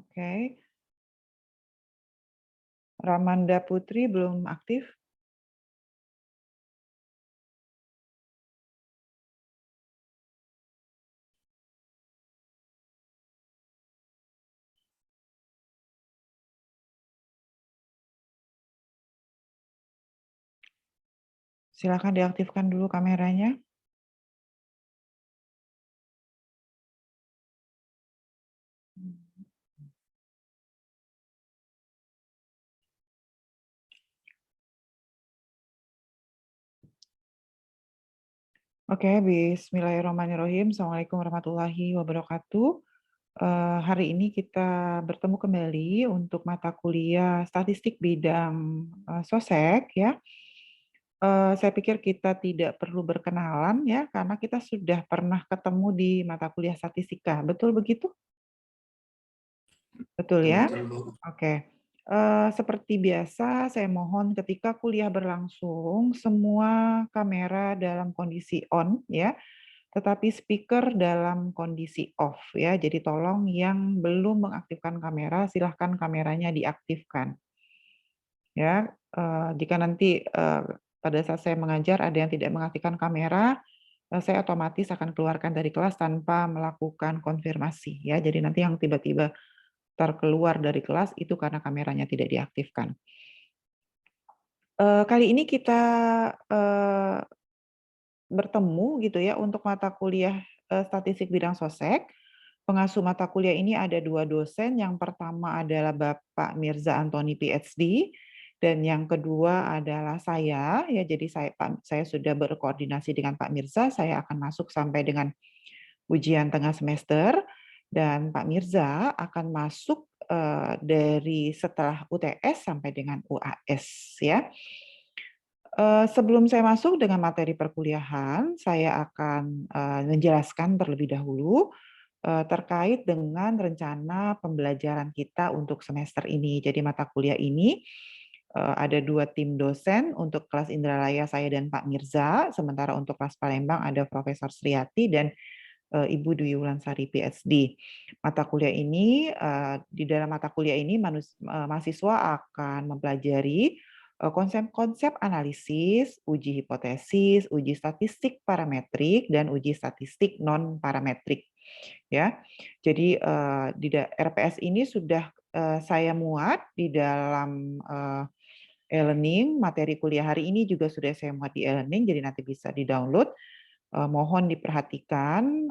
Oke. Ramanda Putri belum aktif? Silakan diaktifkan dulu kameranya. Oke, bismillahirrahmanirrahim. Assalamualaikum warahmatullahi wabarakatuh. Hari ini kita bertemu kembali untuk mata kuliah statistik bidang sosek ya. Saya pikir kita tidak perlu berkenalan ya, karena kita sudah pernah ketemu di mata kuliah statistika. Betul begitu? Betul ya? Betul, Bu. Oke. Seperti biasa, saya mohon ketika kuliah berlangsung, semua kamera dalam kondisi on ya, tetapi speaker dalam kondisi off ya. Jadi tolong yang belum mengaktifkan kamera, silahkan kameranya diaktifkan. Ya, jika nanti pada saat saya mengajar ada yang tidak mengaktifkan kamera, saya otomatis akan keluarkan dari kelas tanpa melakukan konfirmasi ya. Jadi nanti yang tiba-tiba terkeluar dari kelas itu karena kameranya tidak diaktifkan. Kali ini kita bertemu gitu ya untuk mata kuliah statistik bidang sosek. Pengasuh mata kuliah ini ada 2 dosen, yang pertama adalah Bapak Mirza Antoni PhD, dan yang kedua adalah saya, ya jadi saya sudah berkoordinasi dengan Pak Mirza, saya akan masuk sampai dengan ujian tengah semester, dan Pak Mirza akan masuk dari setelah UTS sampai dengan UAS ya. Sebelum saya masuk dengan materi perkuliahan, saya akan menjelaskan terlebih dahulu terkait dengan rencana pembelajaran kita untuk semester ini. Jadi mata kuliah ini ada 2 tim dosen, untuk kelas Indralaya saya dan Pak Mirza, sementara untuk kelas Palembang ada Profesor Sriati dan Ibu Dwi Wulansari PhD. Mata kuliah ini di dalam mata kuliah ini mahasiswa akan mempelajari konsep-konsep analisis, uji hipotesis, uji statistik parametrik, dan uji statistik non parametrik. Ya, jadi di RPS ini sudah saya muat di dalam e-learning, materi kuliah hari ini juga sudah saya muat di e-learning, jadi nanti bisa di-download. Mohon diperhatikan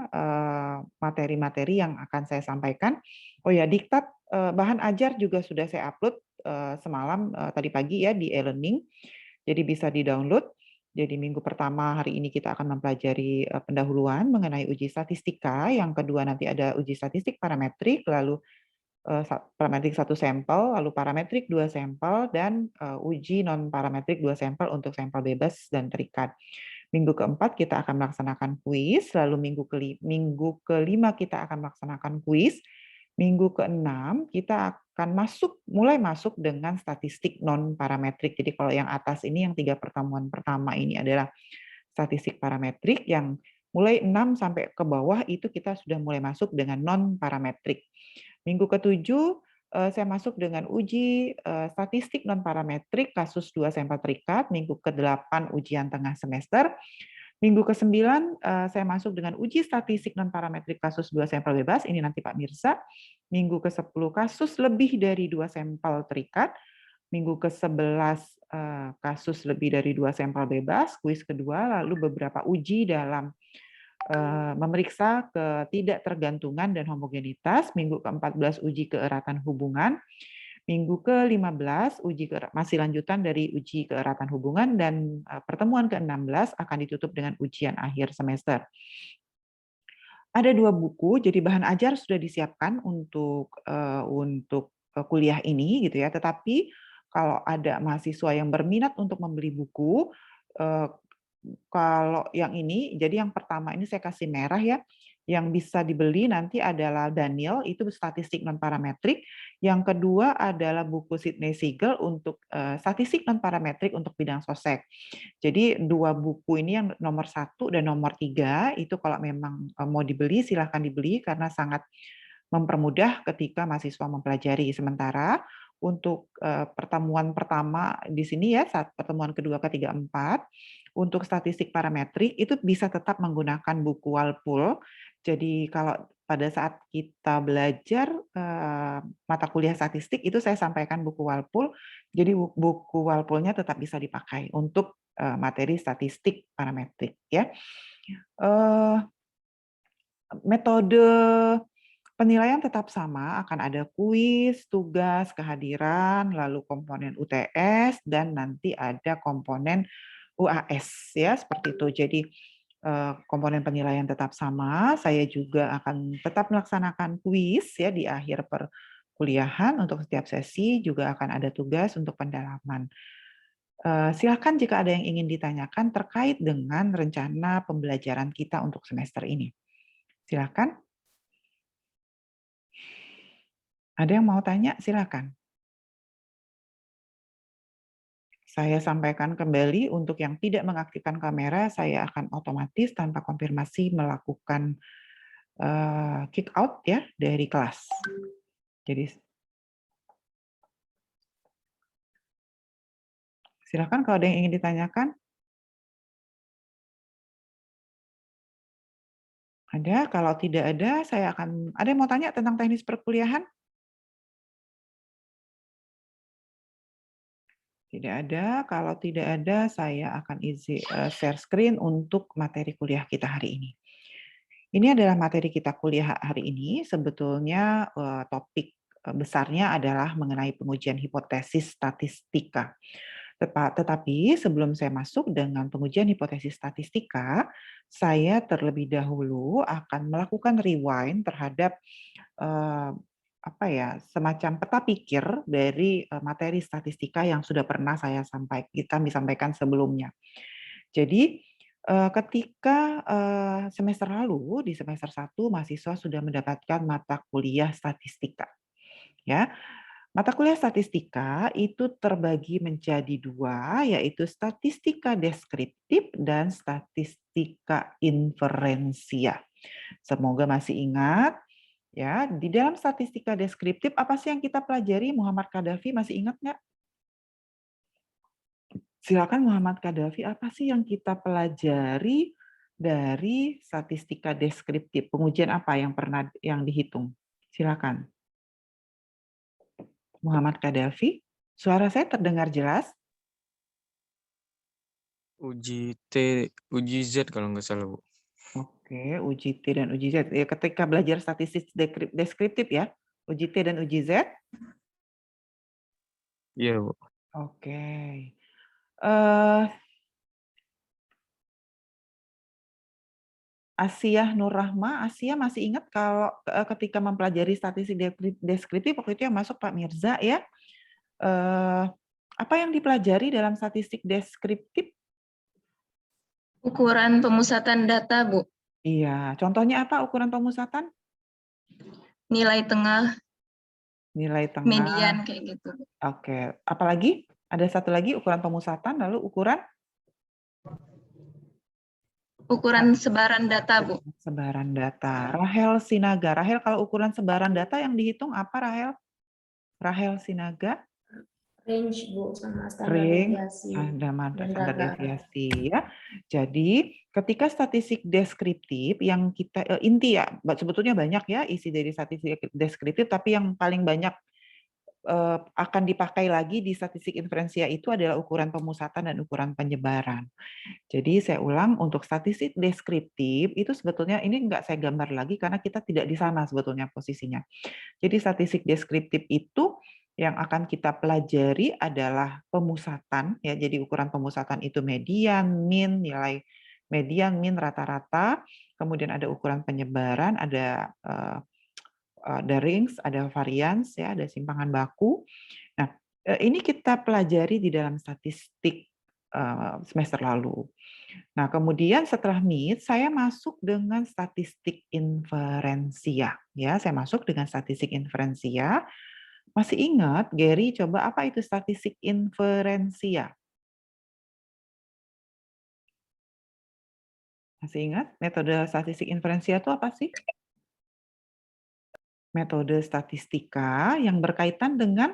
materi-materi yang akan saya sampaikan. Oh ya, diktat bahan ajar juga sudah saya upload semalam tadi pagi ya di e-learning, jadi bisa di-download. Jadi minggu pertama hari ini kita akan mempelajari pendahuluan mengenai uji statistika, yang kedua nanti ada uji statistik parametrik, lalu parametrik 1 sampel, lalu parametrik 2 sampel, dan uji non parametrik 2 sampel untuk sampel bebas dan terikat. Minggu keempat kita akan melaksanakan kuis, lalu minggu kelima kita akan melaksanakan kuis, minggu keenam kita akan mulai masuk dengan statistik non parametrik. Jadi kalau yang atas ini, yang 3 pertemuan pertama ini adalah statistik parametrik, yang mulai 6 sampai ke bawah itu kita sudah mulai masuk dengan non parametrik. Minggu ketujuh saya masuk dengan uji statistik non parametrik kasus 2 sampel terikat, minggu ke-8 ujian tengah semester. Minggu ke-9 saya masuk dengan uji statistik non parametrik kasus 2 sampel bebas, ini nanti Pak Mirza. Minggu ke-10 kasus lebih dari 2 sampel terikat. Minggu ke-11 kasus lebih dari 2 sampel bebas, kuis kedua, lalu beberapa uji dalam memeriksa ketidaktergantungan dan homogenitas. Minggu ke-14 uji keeratan hubungan. Minggu ke-15 masih lanjutan dari uji keeratan hubungan, dan pertemuan ke-16 akan ditutup dengan ujian akhir semester. Ada 2 buku, jadi bahan ajar sudah disiapkan untuk kuliah ini gitu ya. Tetapi kalau ada mahasiswa yang berminat untuk membeli buku, kalau yang ini, jadi yang pertama ini saya kasih merah ya, yang bisa dibeli nanti adalah Daniel, itu statistik non parametrik. Yang kedua adalah buku Sidney Siegel untuk statistik non parametrik untuk bidang sosek. Jadi 2 buku ini, yang nomor 1 dan nomor 3 itu kalau memang mau dibeli silahkan dibeli, karena sangat mempermudah ketika mahasiswa mempelajari. Sementara untuk pertemuan pertama di sini ya, saat pertemuan kedua, ketiga, empat, untuk statistik parametrik itu bisa tetap menggunakan buku Walpole. Jadi kalau pada saat kita belajar mata kuliah statistik itu saya sampaikan buku Walpole. Jadi buku Walpole-nya tetap bisa dipakai untuk materi statistik parametrik ya. Metode penilaian tetap sama, akan ada kuis, tugas, kehadiran, lalu komponen UTS, dan nanti ada komponen UAS ya, seperti itu. Jadi komponen penilaian tetap sama, saya juga akan tetap melaksanakan kuis ya di akhir perkuliahan untuk setiap sesi, juga akan ada tugas untuk pendalaman. Silakan jika ada yang ingin ditanyakan terkait dengan rencana pembelajaran kita untuk semester ini. Silakan. Ada yang mau tanya? Silakan. Saya sampaikan kembali, untuk yang tidak mengaktifkan kamera, saya akan otomatis tanpa konfirmasi melakukan kick out ya dari kelas. Jadi silakan kalau ada yang ingin ditanyakan. Ada, kalau tidak ada, saya akan, ada yang mau tanya tentang teknis perkuliahan? Tidak ada, kalau tidak ada, saya akan share screen untuk materi kuliah kita hari ini. Ini adalah materi kita kuliah hari ini. Sebetulnya topik besarnya adalah mengenai pengujian hipotesis statistika. Tetapi sebelum saya masuk dengan pengujian hipotesis statistika, saya terlebih dahulu akan melakukan rewind terhadap apa ya, semacam peta pikir dari materi statistika yang sudah pernah kami sampaikan sebelumnya. Jadi ketika semester lalu, di semester 1 mahasiswa sudah mendapatkan mata kuliah statistika. Ya, mata kuliah statistika itu terbagi menjadi dua, yaitu statistika deskriptif dan statistika inferensia. Semoga masih ingat. Ya, di dalam statistika deskriptif apa sih yang kita pelajari? Muhammad Kadafi masih ingat nggak? Silakan Muhammad Kadafi, apa sih yang kita pelajari dari statistika deskriptif? Pengujian apa yang dihitung? Silakan. Muhammad Kadafi, suara saya terdengar jelas? Uji T, uji Z kalau nggak salah, Bu. Oke, uji T dan uji Z. Ya, ketika belajar statistik deskriptif ya, uji T dan uji Z. Iya, Bu. Oke. Eh, Asia Nur Rahma, Asia masih ingat kalau ketika mempelajari statistik deskriptif waktu itu yang masuk Pak Mirza ya. Apa yang dipelajari dalam statistik deskriptif? Ukuran pemusatan data, Bu. Iya, contohnya apa ukuran pemusatan? Nilai tengah, Nilai median, tengah. kayak gitu. Oke, apalagi? Ada satu lagi ukuran pemusatan, lalu ukuran? Ukuran sebaran data, Bu. Sebaran data. Rahel Sinaga. Rahel, kalau ukuran sebaran data yang dihitung apa, Rahel? Rahel Sinaga? Range, Bu, sama standar Range, deviasi. standar deviasi ya. Jadi ketika statistik deskriptif yang kita inti ya, sebetulnya banyak ya isi dari statistik deskriptif, tapi yang paling banyak akan dipakai lagi di statistik inferensia itu adalah ukuran pemusatan dan ukuran penyebaran. Jadi saya ulang, untuk statistik deskriptif itu sebetulnya ini nggak saya gambar lagi karena kita tidak di sana sebetulnya posisinya. Jadi statistik deskriptif itu yang akan kita pelajari adalah pemusatan ya. Jadi ukuran pemusatan itu median, min, nilai median, min, rata-rata. Kemudian ada ukuran penyebaran, ada rings, ada varians ya, ada simpangan baku. Nah, ini kita pelajari di dalam statistik semester lalu. Nah, kemudian setelah MIT, saya masuk dengan statistik inferensia. Ya, saya masuk dengan statistik inferensia. Masih ingat, Gary, coba apa itu statistik inferensia? Masih ingat metode statistik inferensia itu apa sih? metode statistika yang berkaitan dengan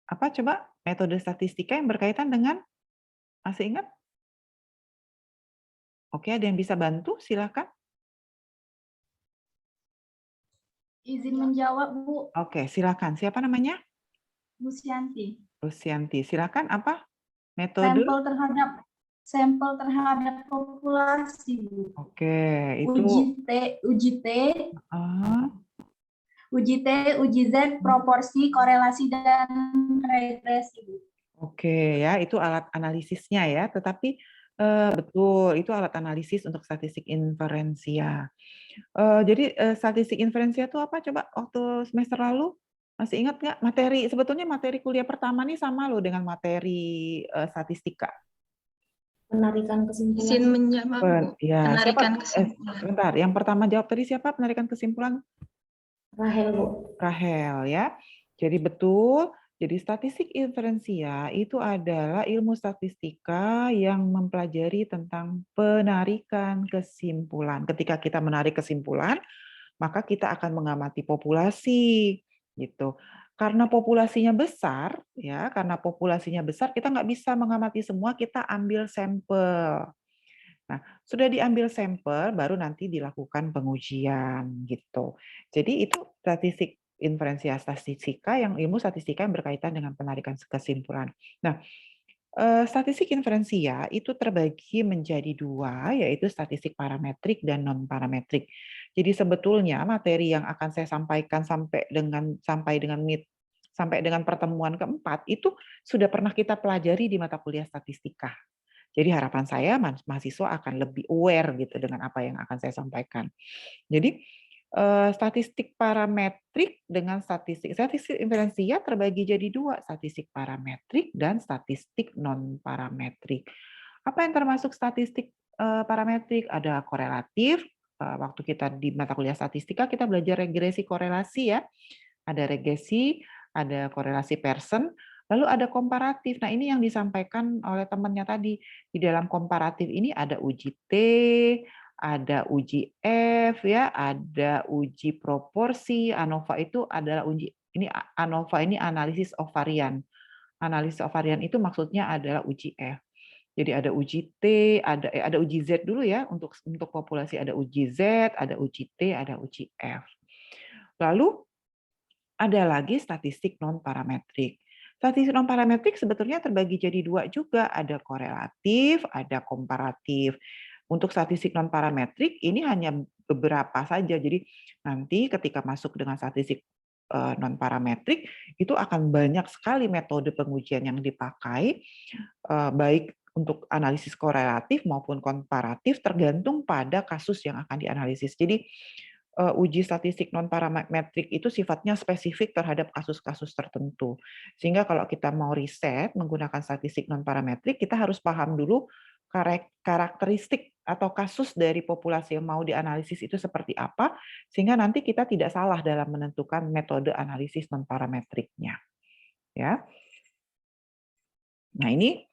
apa coba? Metode statistika yang berkaitan dengan, masih ingat? Oke, ada yang bisa bantu? Silakan. Izin menjawab, Bu. Oke, silakan. Siapa namanya? Lucianti. Lucianti. Silakan apa? Metode? Sampel terhadap populasi, Bu. Oke, itu ah, uji T, uji Z, proporsi, korelasi, dan regresi, Bu. oke ya, itu alat analisisnya ya. Tetapi betul, itu alat analisis untuk statistik inferensia. Jadi statistik inferensia itu apa coba waktu semester lalu? Masih ingat nggak materi? Sebetulnya materi kuliah pertama nih sama loh dengan materi statistika. Penarikan kesimpulan. Izin menjawab, Bu. Ya, Penarikan siapa? kesimpulan. Sebentar, yang pertama jawab tadi siapa? Penarikan kesimpulan? Rahel, Bu. Rahel ya. Jadi betul. Jadi statistik inferensia itu adalah ilmu statistika yang mempelajari tentang penarikan kesimpulan. Ketika kita menarik kesimpulan, maka kita akan mengamati populasi gitu. Karena populasinya besar, ya, karena populasinya besar, kita nggak bisa mengamati semua, kita ambil sampel. Nah, sudah diambil sampel, baru nanti dilakukan pengujian gitu. Jadi itu statistik inferensia statistika yang ilmu statistika yang berkaitan dengan penarikan kesimpulan. Nah, statistik inferensia itu terbagi menjadi dua, yaitu statistik parametrik dan non parametrik. Jadi sebetulnya materi yang akan saya sampaikan sampai dengan pertemuan keempat itu sudah pernah kita pelajari di mata kuliah statistika. Jadi harapan saya mahasiswa akan lebih aware gitu dengan apa yang akan saya sampaikan. Jadi statistik parametrik dengan statistik inferensia terbagi jadi dua, statistik parametrik dan statistik non parametrik. Apa yang termasuk statistik parametrik? Ada korelatif. Waktu kita di mata kuliah statistika kita belajar regresi korelasi ya. Ada regresi, ada korelasi Pearson, lalu ada komparatif. Nah, ini yang disampaikan oleh temannya tadi. Di dalam komparatif ini ada uji T, ada uji F ya, ada uji proporsi. ANOVA itu adalah ANOVA ini analisis of varian. Analisis of varian itu maksudnya adalah uji F. Jadi ada uji T, ada uji Z dulu ya, untuk populasi ada uji Z, ada uji T, ada uji F. Lalu ada lagi statistik non parametrik. Statistik non parametrik sebetulnya terbagi jadi dua juga, ada korelatif, ada komparatif. Untuk statistik non parametrik ini hanya beberapa saja. Jadi nanti ketika masuk dengan statistik non parametrik itu akan banyak sekali metode pengujian yang dipakai, baik untuk analisis korelatif maupun komparatif tergantung pada kasus yang akan dianalisis. Jadi uji statistik non parametrik itu sifatnya spesifik terhadap kasus-kasus tertentu. Sehingga kalau kita mau riset menggunakan statistik non parametrik, kita harus paham dulu karakteristik atau kasus dari populasi yang mau dianalisis itu seperti apa, sehingga nanti kita tidak salah dalam menentukan metode analisis non parametriknya. Ya. Nah, ini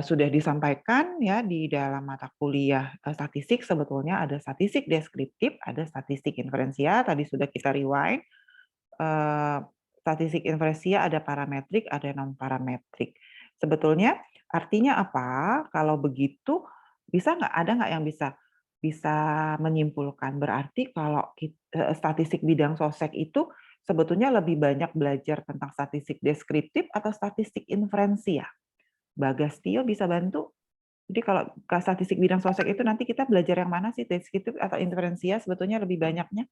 sudah disampaikan ya di dalam mata kuliah statistik. Sebetulnya ada statistik deskriptif, ada statistik inferensia, tadi sudah kita rewind. Statistik inferensia ada parametrik, ada non parametrik. Sebetulnya artinya apa? Kalau begitu ada nggak yang bisa menyimpulkan? Berarti kalau statistik bidang sosek itu sebetulnya lebih banyak belajar tentang statistik deskriptif atau statistik inferensia. Bagas Tio bisa bantu. Jadi kalau statistik bidang sosek itu nanti kita belajar yang mana sih, deskriptif atau inferensia sebetulnya lebih banyaknya?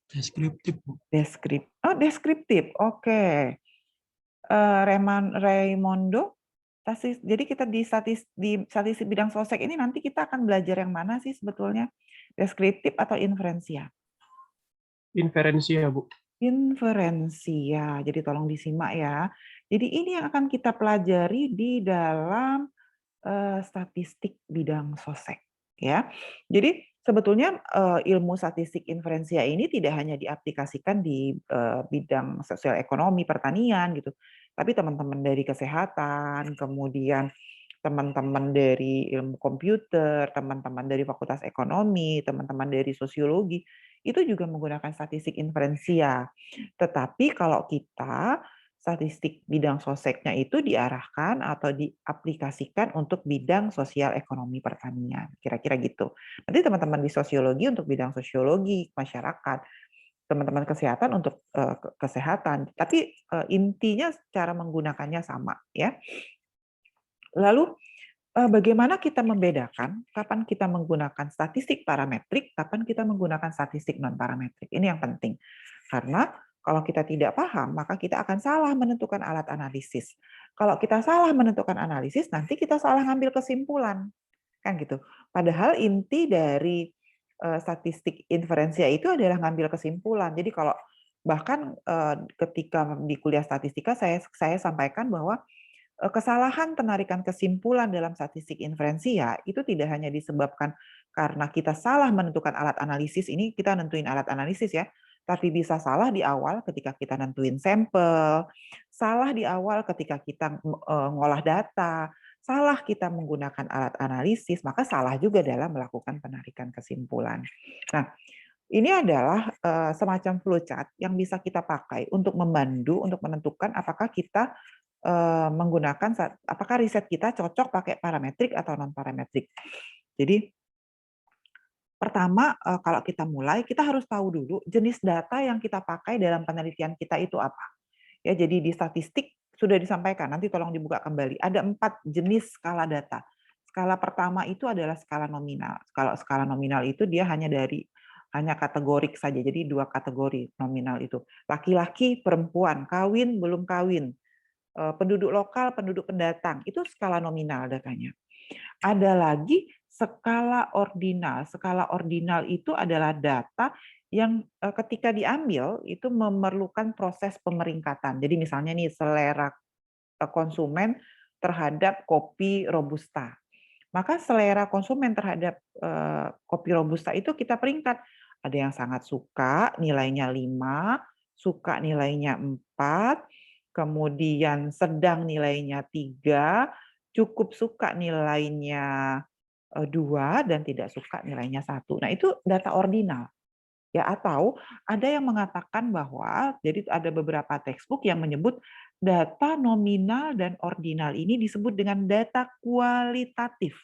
Deskriptif, Bu. Deskriptif. Oke. Raimondo, jadi kita di statistik bidang sosek ini nanti kita akan belajar yang mana sih sebetulnya? Deskriptif atau inferensia? Inferensia, Bu. Inferensia. Jadi tolong disimak ya. Jadi ini yang akan kita pelajari di dalam statistik bidang sosek ya. Jadi sebetulnya ilmu statistik inferensia ini tidak hanya diaplikasikan di bidang sosial ekonomi pertanian gitu, tapi teman-teman dari kesehatan, kemudian teman-teman dari ilmu komputer, teman-teman dari Fakultas Ekonomi, teman-teman dari Sosiologi, itu juga menggunakan statistik inferensia. Tetapi kalau kita statistik bidang soseknya itu diarahkan atau diaplikasikan untuk bidang sosial ekonomi pertanian, kira-kira gitu. Nanti teman-teman di sosiologi untuk bidang sosiologi masyarakat, teman-teman kesehatan untuk kesehatan. Tapi intinya cara menggunakannya sama, ya. Lalu bagaimana kita membedakan kapan kita menggunakan statistik parametrik, kapan kita menggunakan statistik non parametrik? Ini yang penting. Karena kalau kita tidak paham, maka kita akan salah menentukan alat analisis. Kalau kita salah menentukan analisis, nanti kita salah ngambil kesimpulan. Kan gitu. Padahal inti dari statistik inferensia itu adalah ngambil kesimpulan. Jadi kalau bahkan ketika di kuliah statistika saya sampaikan bahwa kesalahan penarikan kesimpulan dalam statistik inferensia itu tidak hanya disebabkan karena kita salah menentukan alat analisis, ini kita nentuin alat analisis ya, tapi bisa salah di awal ketika kita nentuin sampel, salah di awal ketika kita ngolah data, salah kita menggunakan alat analisis, maka salah juga dalam melakukan penarikan kesimpulan. Nah, ini adalah semacam flowchart yang bisa kita pakai untuk membantu, untuk menentukan apakah kita menggunakan, apakah riset kita cocok pakai parametrik atau non parametrik. Jadi pertama, kalau kita mulai, kita harus tahu dulu jenis data yang kita pakai dalam penelitian kita itu apa. Ya, jadi di statistik sudah disampaikan, nanti tolong dibuka kembali. Ada 4 jenis skala data. Skala pertama itu adalah skala nominal. Kalau skala nominal itu dia hanya kategorik saja, jadi 2 kategori nominal itu. Laki-laki, perempuan, kawin, belum kawin, penduduk lokal, penduduk pendatang, itu skala nominal datanya. Ada lagi skala ordinal. Skala ordinal itu adalah data yang ketika diambil itu memerlukan proses pemeringkatan. Jadi misalnya nih selera konsumen terhadap kopi robusta. Maka selera konsumen terhadap kopi robusta itu kita peringkat. Ada yang sangat suka, nilainya 5, suka nilainya 4, kemudian sedang nilainya 3, cukup suka nilainya 2, dan tidak suka nilainya 1. Nah, itu data ordinal. Ya, atau ada yang mengatakan bahwa, jadi ada beberapa textbook yang menyebut data nominal dan ordinal ini disebut dengan data kualitatif.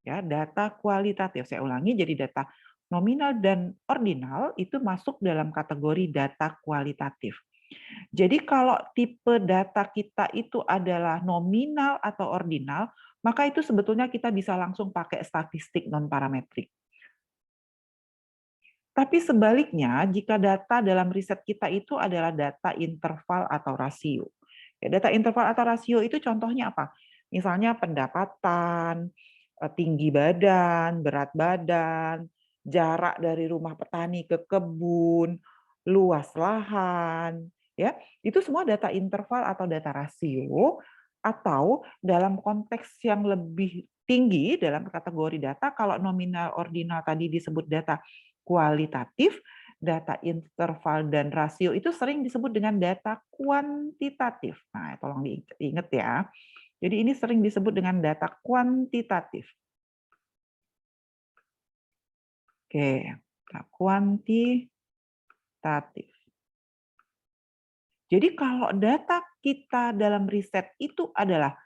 Ya, data kualitatif. Saya ulangi, jadi data nominal dan ordinal itu masuk dalam kategori data kualitatif. Jadi kalau tipe data kita itu adalah nominal atau ordinal, maka itu sebetulnya kita bisa langsung pakai statistik non-parametrik. Tapi sebaliknya, jika data dalam riset kita itu adalah data interval atau rasio. Ya, data interval atau rasio itu contohnya apa? Misalnya pendapatan, tinggi badan, berat badan, jarak dari rumah petani ke kebun, luas lahan, ya. Itu semua data interval atau data rasio, atau dalam konteks yang lebih tinggi dalam kategori data, kalau nominal ordinal tadi disebut data kualitatif, data interval dan rasio itu sering disebut dengan data kuantitatif. Nah, tolong diingat ya. Jadi ini sering disebut dengan data kuantitatif. Oke, nah, kuantitatif. Jadi kalau data kita dalam riset itu adalah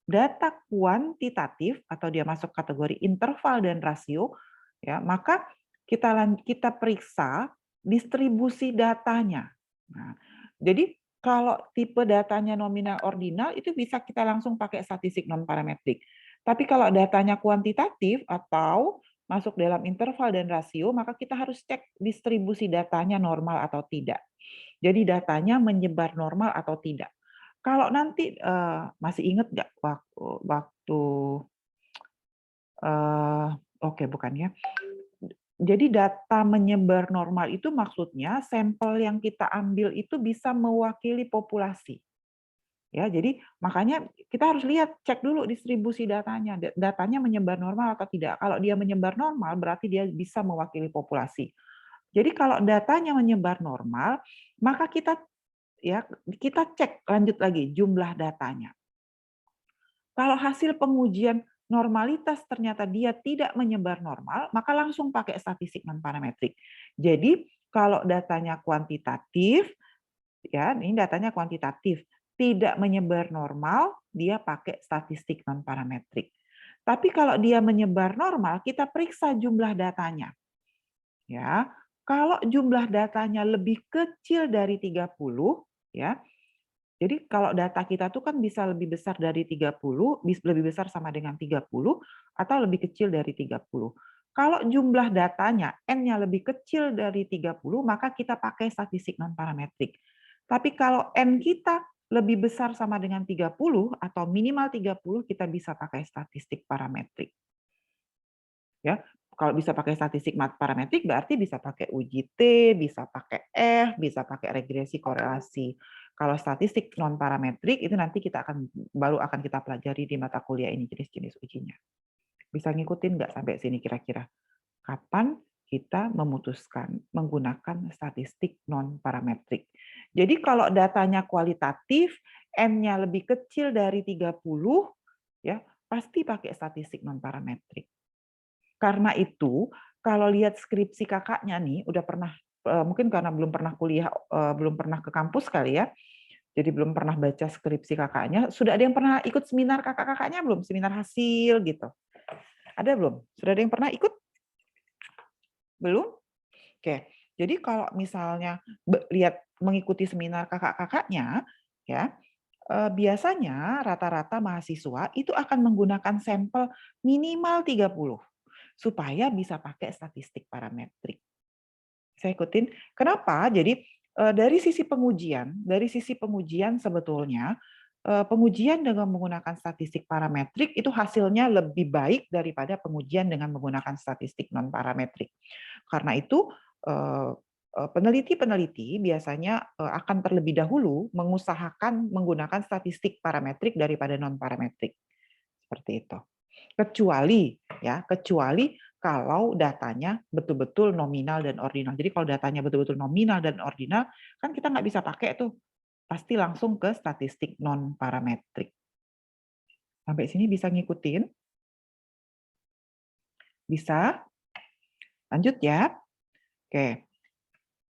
data kuantitatif atau dia masuk kategori interval dan rasio, ya, maka kita periksa distribusi datanya. Nah, jadi kalau tipe datanya nominal ordinal itu bisa kita langsung pakai statistik non parametrik. Tapi kalau datanya kuantitatif atau masuk dalam interval dan rasio, maka kita harus cek distribusi datanya normal atau tidak. Jadi datanya menyebar normal atau tidak. Kalau nanti masih ingat nggak waktu oke, bukan ya. Jadi data menyebar normal itu maksudnya sampel yang kita ambil itu bisa mewakili populasi. Ya, jadi makanya kita harus lihat, cek dulu distribusi datanya. Datanya menyebar normal atau tidak. Kalau dia menyebar normal berarti dia bisa mewakili populasi. Jadi kalau datanya menyebar normal, maka kita cek lanjut lagi jumlah datanya. Kalau hasil pengujian normalitas ternyata dia tidak menyebar normal, maka langsung pakai statistik non-parametrik. Jadi kalau datanya kuantitatif, ya ini datanya kuantitatif, tidak menyebar normal, dia pakai statistik non-parametrik. Tapi kalau dia menyebar normal, kita periksa jumlah datanya. Ya, kalau jumlah datanya lebih kecil dari 30, ya. Jadi kalau data kita tuh kan bisa lebih besar dari 30, lebih besar sama dengan 30, atau lebih kecil dari 30. Kalau jumlah datanya N-nya lebih kecil dari 30, maka kita pakai statistik non-parametrik. Tapi kalau N kita lebih besar sama dengan 30, atau minimal 30, kita bisa pakai statistik parametrik. Ya, kalau bisa pakai statistik parametrik berarti bisa pakai uji T, bisa pakai F, bisa pakai regresi korelasi. Kalau statistik non parametrik itu nanti baru akan kita pelajari di mata kuliah ini jenis-jenis ujinya. Bisa ngikutin nggak sampai sini kira-kira? Kapan kita memutuskan menggunakan statistik non parametrik? Jadi kalau datanya kualitatif, N-nya lebih kecil dari 30, ya pasti pakai statistik non parametrik. Karena itu, kalau lihat skripsi kakaknya nih, udah pernah, mungkin karena belum pernah kuliah, belum pernah ke kampus kali ya, jadi belum pernah baca skripsi kakaknya. Sudah ada yang pernah ikut seminar kakak-kakaknya belum? Seminar hasil gitu. Ada belum? Sudah ada yang pernah ikut? Belum? Oke. Jadi kalau misalnya lihat mengikuti seminar kakak-kakaknya, ya, biasanya rata-rata mahasiswa itu akan menggunakan sampel minimal 30. Supaya bisa pakai statistik parametrik. Saya ikutin. Kenapa? Jadi dari sisi pengujian sebetulnya pengujian dengan menggunakan statistik parametrik itu hasilnya lebih baik daripada pengujian dengan menggunakan statistik non parametrik. Karena itu peneliti-peneliti biasanya akan terlebih dahulu mengusahakan menggunakan statistik parametrik daripada non parametrik. Seperti itu. Kecuali kalau datanya betul-betul nominal dan ordinal. Jadi kalau datanya betul-betul nominal dan ordinal, kan kita nggak bisa pakai tuh. Pasti langsung ke statistik non parametrik. Sampai sini bisa ngikutin? Bisa? Lanjut ya. Oke.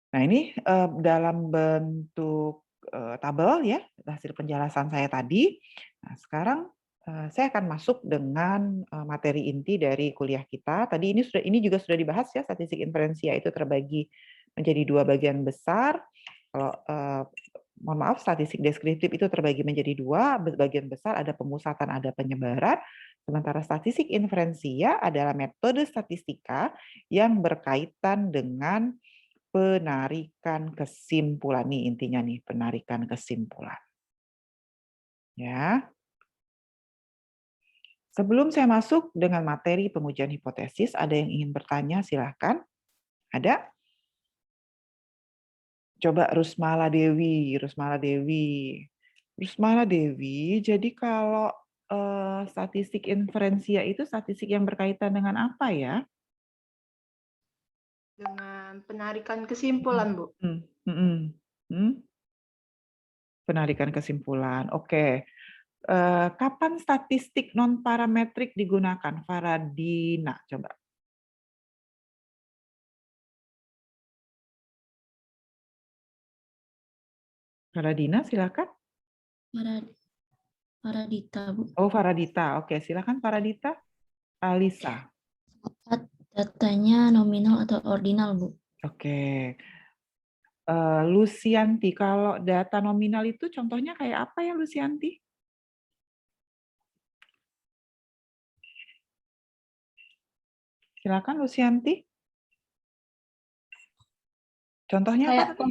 Nah, ini dalam bentuk tabel ya, hasil penjelasan saya tadi. Nah, sekarang saya akan masuk dengan materi inti dari kuliah kita. Tadi ini juga sudah dibahas ya, statistik inferensia itu terbagi menjadi 2 bagian besar. Kalau mohon maaf, statistik deskriptif itu terbagi menjadi 2 bagian besar, ada pemusatan, ada penyebaran. Sementara statistik inferensia adalah metode statistika yang berkaitan dengan penarikan kesimpulan. Nih intinya nih, penarikan kesimpulan. Ya. Sebelum saya masuk dengan materi pengujian hipotesis, ada yang ingin bertanya, silahkan. Ada? Coba Rusmala Dewi. Jadi kalau statistik inferensia itu statistik yang berkaitan dengan apa ya? Dengan penarikan kesimpulan, Bu. Penarikan kesimpulan, oke. Kapan statistik non parametrik digunakan? Faradina, coba. Faradina, silakan. Faradita, Bu. Oh, Faradita. Oke, silakan Faradita. Alisa. Datanya nominal atau ordinal, Bu? Oke. Lucianti, kalau data nominal itu contohnya kayak apa ya, Lucianti? Silakan Lucianti. Contohnya apa?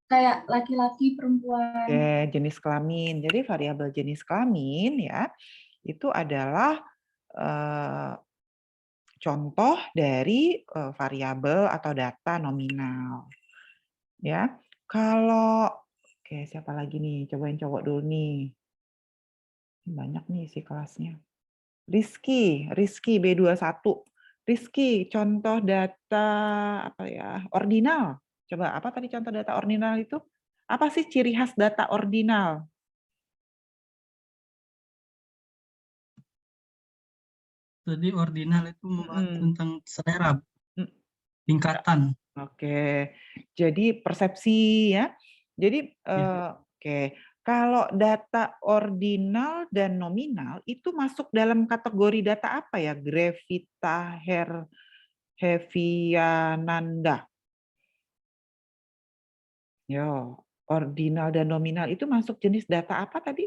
Kayak laki-laki, perempuan. Oke, jenis kelamin. Jadi variabel jenis kelamin ya itu adalah contoh dari variabel atau data nominal. Ya, kalau oke siapa lagi nih? Cobain cowok dulu nih. Banyak nih isi kelasnya. Rizky B21. Rizky, contoh data apa ya? Ordinal. Coba apa tadi contoh data ordinal itu? Apa sih ciri khas data ordinal? Tadi ordinal itu membahas Mm-mm. tentang selera, Bu. Mm. Tingkatan. Oke, jadi persepsi ya. Jadi oke, kalau data ordinal dan nominal itu masuk dalam kategori data apa ya? Grevita Heviananda. Yo, ordinal dan nominal itu masuk jenis data apa tadi?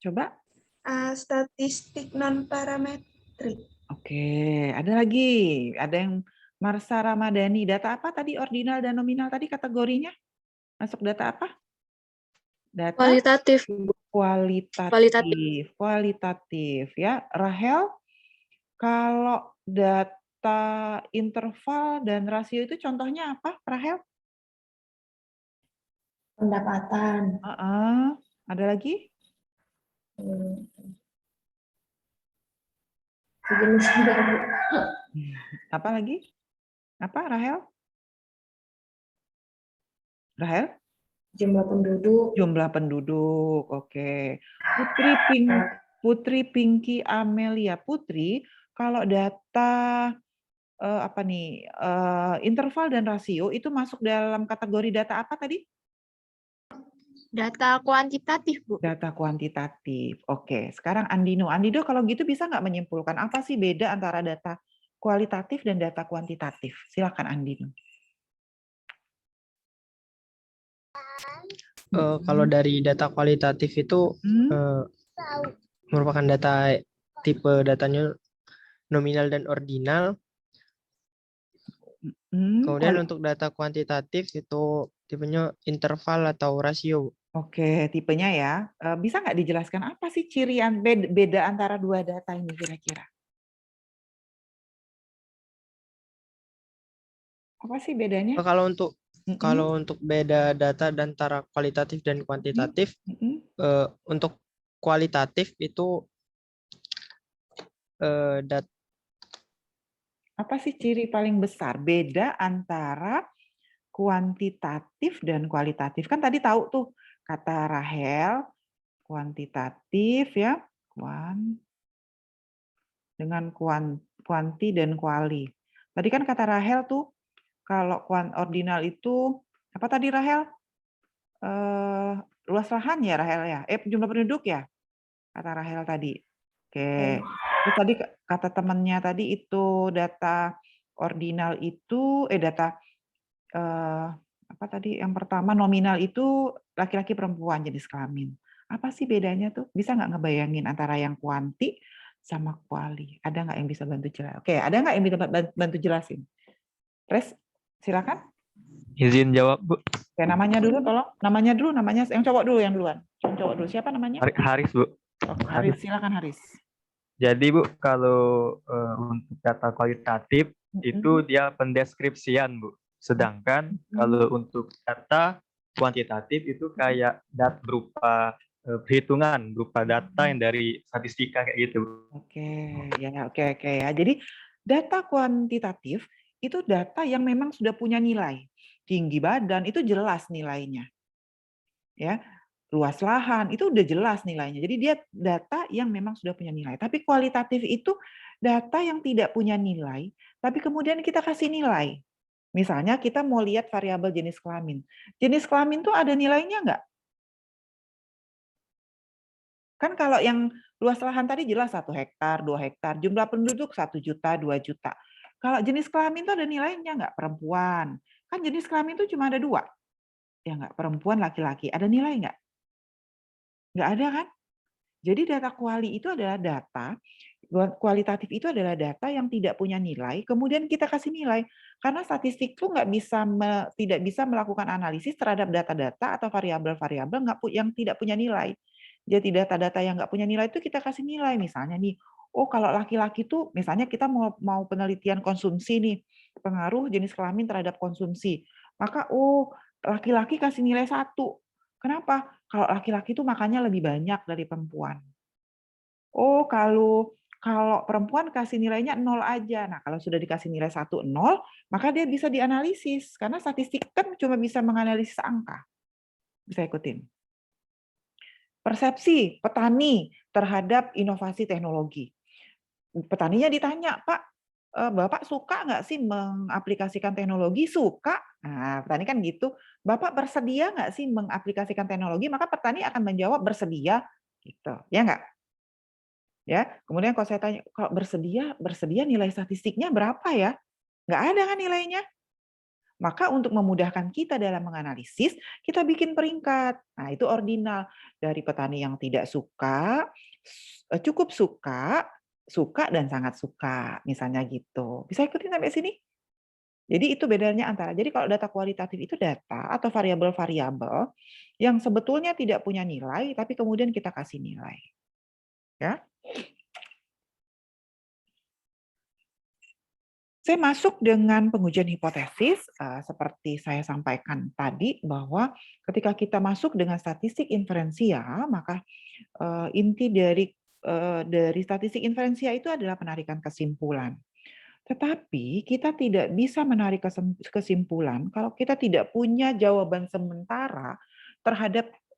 Coba. Statistik non-parametrik. Oke, ada lagi. Ada yang Marsa Ramadhani. Data apa tadi ordinal dan nominal tadi kategorinya? Masuk data apa? Data Kualitatif, Bu. kualitatif. Kualitatif ya. Rahel, kalau data interval dan rasio itu contohnya apa, Rahel? Pendapatan. Ada lagi? Sejenis juga, Bu. Apa lagi? Apa, Rahel? Rahel? Jumlah penduduk. Jumlah penduduk, oke. Putri Pinky Amelia. Putri, kalau data apa nih interval dan rasio itu masuk dalam kategori data apa tadi? Data kuantitatif, Bu. Data kuantitatif. Oke, sekarang Andino. Andino, kalau gitu bisa nggak menyimpulkan apa sih beda antara data kualitatif dan data kuantitatif? Silakan Andino. Kalau dari data kualitatif itu merupakan data tipe datanya nominal dan ordinal. Kemudian untuk data kuantitatif itu tipenya interval atau rasio. Oke, tipenya ya. Bisa nggak dijelaskan apa sih ciri beda antara dua data ini kira-kira? Apa sih bedanya? Kalau untuk beda data antara kualitatif dan kuantitatif, untuk kualitatif itu apa sih ciri paling besar beda antara kuantitatif dan kualitatif? Kan tadi tahu tuh kata Rahel kuantitatif ya, dengan kuanti dan kuali. Tadi kan kata Rahel tuh kalau ordinal itu apa tadi Rahel? Luas lahan ya Rahel ya? Jumlah penduduk ya? Kata Rahel tadi. Oke. Terus tadi kata temannya tadi itu data ordinal itu data apa tadi yang pertama nominal itu laki-laki perempuan jenis kelamin. Apa sih bedanya tuh? Bisa nggak ngebayangin antara yang kuanti sama kuali? Ada nggak yang bisa bantu jelasin? Oke, ada nggak yang bisa bantu jelasin? Res, silakan. Izin jawab, Bu. Oke, namanya dulu tolong. Namanya yang cowok dulu yang duluan. Yang cowok dulu. Siapa namanya? Haris, Bu. Oh, Haris, silakan Haris. Jadi, Bu, kalau untuk data kualitatif itu dia pendeskripsian, Bu. Sedangkan kalau untuk data kuantitatif itu kayak data berupa perhitungan, berupa data yang dari statistika kayak gitu. Oke, ya, oke ya. Jadi data kuantitatif itu data yang memang sudah punya nilai. Tinggi badan itu jelas nilainya. Ya, luas lahan itu udah jelas nilainya. Jadi dia data yang memang sudah punya nilai. Tapi kualitatif itu data yang tidak punya nilai, tapi kemudian kita kasih nilai. Misalnya kita mau lihat variabel jenis kelamin. Jenis kelamin tuh ada nilainya nggak? Kan kalau yang luas lahan tadi jelas 1 hektar, 2 hektar. Jumlah penduduk 1 juta, 2 juta. Kalau jenis kelamin itu ada nilainya nggak? Perempuan. Kan jenis kelamin itu cuma ada 2. Ya nggak? Perempuan, laki-laki. Ada nilai nggak? Nggak ada kan? Jadi data kuali itu adalah data, kualitatif itu adalah data yang tidak punya nilai, kemudian kita kasih nilai. Karena statistik itu tidak bisa melakukan analisis terhadap data-data atau variabel-variabel yang tidak punya nilai. Jadi data-data yang nggak punya nilai itu kita kasih nilai. Misalnya nih, oh kalau laki-laki tuh, misalnya kita mau penelitian konsumsi nih, pengaruh jenis kelamin terhadap konsumsi. Maka, oh laki-laki kasih nilai 1. Kenapa? Kalau laki-laki itu makannya lebih banyak dari perempuan. Oh, kalau perempuan kasih nilainya 0 aja. Nah, kalau sudah dikasih nilai 1, 0, maka dia bisa dianalisis. Karena statistik kan cuma bisa menganalisis angka. Bisa ikutin? Persepsi petani terhadap inovasi teknologi. Petaninya ditanya, Pak, Bapak suka nggak sih mengaplikasikan teknologi? Suka. Nah, petani kan gitu. Bapak bersedia nggak sih mengaplikasikan teknologi? Maka petani akan menjawab bersedia, gitu. Ya nggak? Ya. Kemudian kalau saya tanya, kalau bersedia nilai statistiknya berapa ya? Nggak ada kan nilainya? Maka untuk memudahkan kita dalam menganalisis, kita bikin peringkat. Nah, itu ordinal. Dari petani yang tidak suka, cukup suka, suka dan sangat suka. Misalnya gitu. Bisa ikutin sampai sini? Jadi itu bedanya antara. Jadi kalau data kualitatif itu data atau variabel-variabel yang sebetulnya tidak punya nilai, tapi kemudian kita kasih nilai. Ya. Saya masuk dengan pengujian hipotesis, seperti saya sampaikan tadi, bahwa ketika kita masuk dengan statistik inferensial, maka inti dari statistik inferensial itu adalah penarikan kesimpulan. Tetapi kita tidak bisa menarik kesimpulan kalau kita tidak punya jawaban sementara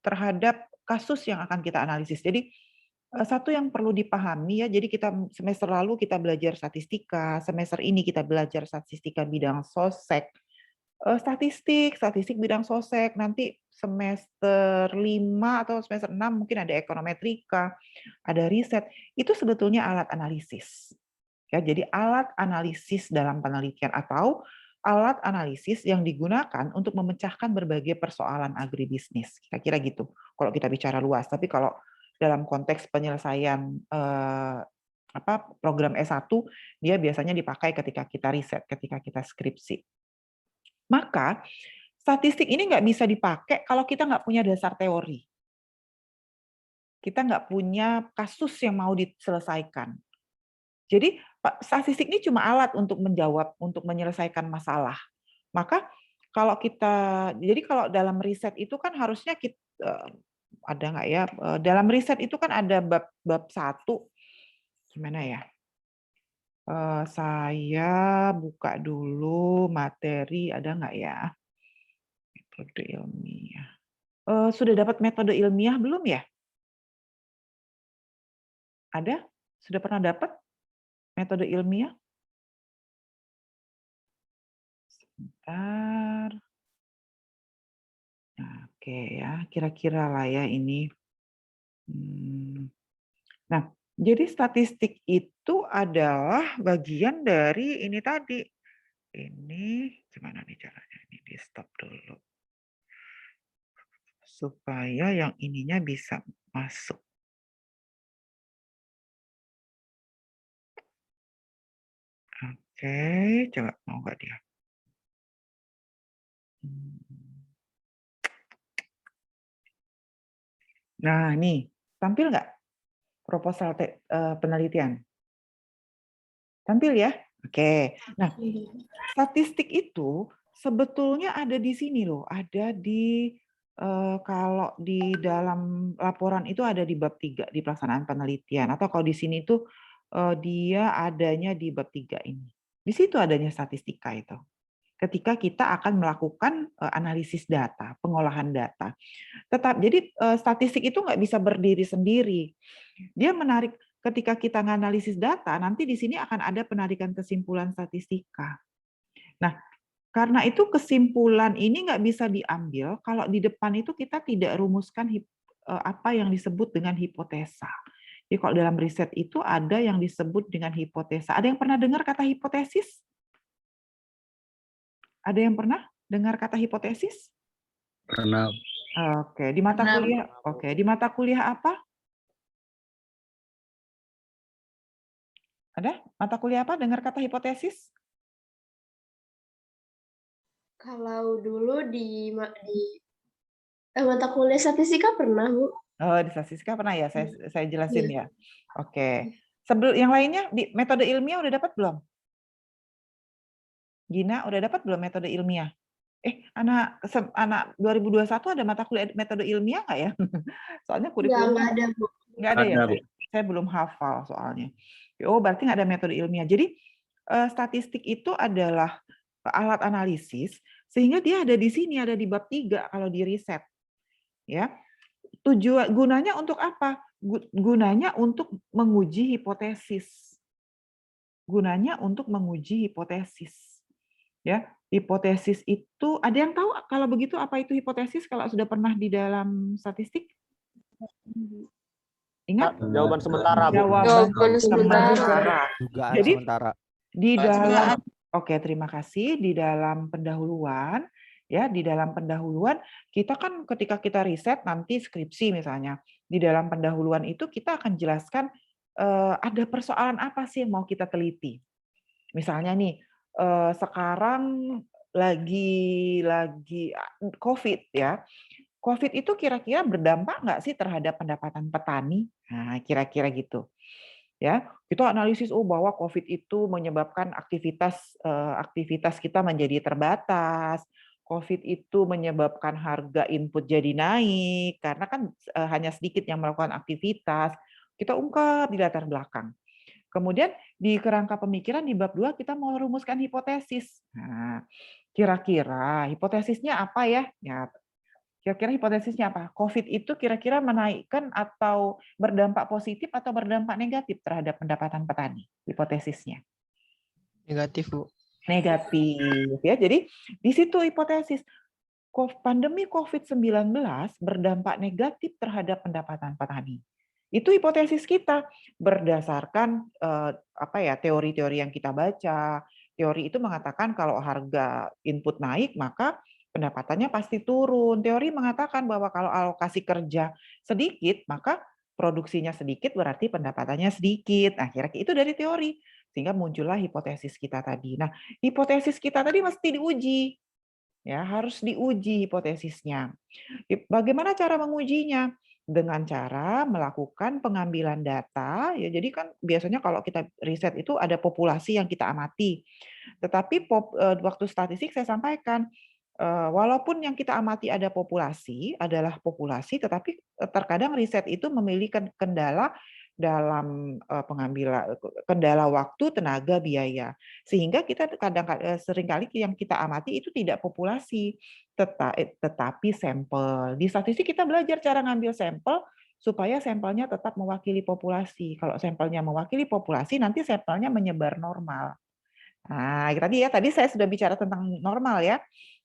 terhadap kasus yang akan kita analisis. Jadi satu yang perlu dipahami ya, jadi kita semester lalu kita belajar statistika, semester ini kita belajar statistika bidang sosek, statistik bidang sosek, nanti semester 5 atau semester 6 mungkin ada ekonometrika, ada riset, itu sebetulnya alat analisis. Ya, jadi alat analisis dalam penelitian atau alat analisis yang digunakan untuk memecahkan berbagai persoalan agribisnis. Kira-kira gitu, kalau kita bicara luas. Tapi kalau dalam konteks penyelesaian program S1, dia biasanya dipakai ketika kita riset, ketika kita skripsi. Maka statistik ini nggak bisa dipakai kalau kita nggak punya dasar teori. Kita nggak punya kasus yang mau diselesaikan. Jadi statistik ini cuma alat untuk menjawab, untuk menyelesaikan masalah. Maka kalau kalau dalam riset itu kan harusnya kita ada nggak ya? Dalam riset itu kan ada bab 1, gimana ya? Saya buka dulu materi, ada nggak ya? Metode ilmiah. Sudah dapat metode ilmiah belum ya? Ada? Sudah pernah dapat metode ilmiah? Sebentar. Nah, oke ya, kira-kira lah ya ini. Nah, jadi statistik itu adalah bagian dari ini tadi. Ini gimana nih caranya? Ini di stop dulu. Supaya yang ininya bisa masuk. Oke, coba mau nggak dia? Nah, nih, tampil nggak proposal penelitian? Tampil ya? Oke. Nah, statistik itu sebetulnya ada di sini loh, ada di kalau di dalam laporan itu ada di bab 3 di pelaksanaan penelitian, atau kalau di sini itu dia adanya di bab 3 ini. Di situ adanya statistika itu. Ketika kita akan melakukan analisis data, pengolahan data. Jadi statistik itu nggak bisa berdiri sendiri. Dia menarik ketika kita menganalisis data, nanti di sini akan ada penarikan kesimpulan statistika. Nah, karena itu kesimpulan ini nggak bisa diambil kalau di depan itu kita tidak rumuskan apa yang disebut dengan hipotesa. Jadi kalau dalam riset itu ada yang disebut dengan hipotesa. Ada yang pernah dengar kata hipotesis? Ada yang pernah dengar kata hipotesis? Pernah. Oke, di mata kuliah. Oke, di mata kuliah apa? Ada mata kuliah apa dengar kata hipotesis? Kalau dulu di mata kuliah statistika pernah, Bu. Oh, di statistika pernah ya? Saya jelasin ya. Oke. Yang lainnya di metode ilmiah udah dapat belum? Gina, udah dapat belum metode ilmiah? Anak 2021 ada mata kuliah metode ilmiah nggak ya? Soalnya kurikulum Nggak ada, Bu. Nggak ada ya? Ada, Bu. Saya belum hafal soalnya. Oh, berarti nggak ada metode ilmiah. Jadi statistik itu adalah alat analisis, sehingga dia ada di sini, ada di bab 3 kalau di riset. Ya. Gunanya untuk apa? Gunanya untuk menguji hipotesis. Gunanya untuk menguji hipotesis. Ya, hipotesis itu ada yang tahu kalau begitu apa itu hipotesis kalau sudah pernah di dalam statistik? Ingat? Jawaban sementara, Bu. Jawaban sementara. sementara. Dugaan Jadi sementara. di dalam terima kasih. Di dalam pendahuluan ya, di dalam pendahuluan kita kan ketika kita riset nanti skripsi misalnya, di dalam pendahuluan itu kita akan jelaskan ada persoalan apa sih yang mau kita teliti. Misalnya nih, sekarang lagi COVID ya. COVID itu kira-kira berdampak nggak sih terhadap pendapatan petani? Nah, kira-kira gitu. Ya, kita analisis bahwa COVID itu menyebabkan aktivitas kita menjadi terbatas. COVID itu menyebabkan harga input jadi naik karena kan hanya sedikit yang melakukan aktivitas. Kita ungkap di latar belakang. Kemudian di kerangka pemikiran di bab 2 kita mau rumuskan hipotesis. Nah, kira-kira hipotesisnya apa ya? Ya, kira-kira hipotesisnya apa? COVID itu kira-kira menaikkan atau berdampak positif atau berdampak negatif terhadap pendapatan petani? Hipotesisnya. Negatif, Bu. Negatif. Ya, jadi di situ hipotesis. Pandemi COVID-19 berdampak negatif terhadap pendapatan petani. Itu hipotesis kita berdasarkan teori-teori yang kita baca. Teori itu mengatakan kalau harga input naik maka pendapatannya pasti turun. Teori mengatakan bahwa kalau alokasi kerja sedikit, maka produksinya sedikit berarti pendapatannya sedikit. Nah, kira-kira itu dari teori. Sehingga muncullah hipotesis kita tadi. Nah, hipotesis kita tadi mesti diuji. Ya, harus diuji hipotesisnya. Bagaimana cara mengujinya? Dengan cara melakukan pengambilan data. Ya, jadi kan biasanya kalau kita riset itu ada populasi yang kita amati. Tetapi waktu statistik saya sampaikan, walaupun yang kita amati adalah populasi, tetapi terkadang riset itu memiliki kendala dalam kendala waktu, tenaga, biaya. Sehingga kita seringkali yang kita amati itu tidak populasi, tetapi sampel. Di statistik kita belajar cara ngambil sampel supaya sampelnya tetap mewakili populasi. Kalau sampelnya mewakili populasi, nanti sampelnya menyebar normal. Nah, tadi saya sudah bicara tentang normal ya.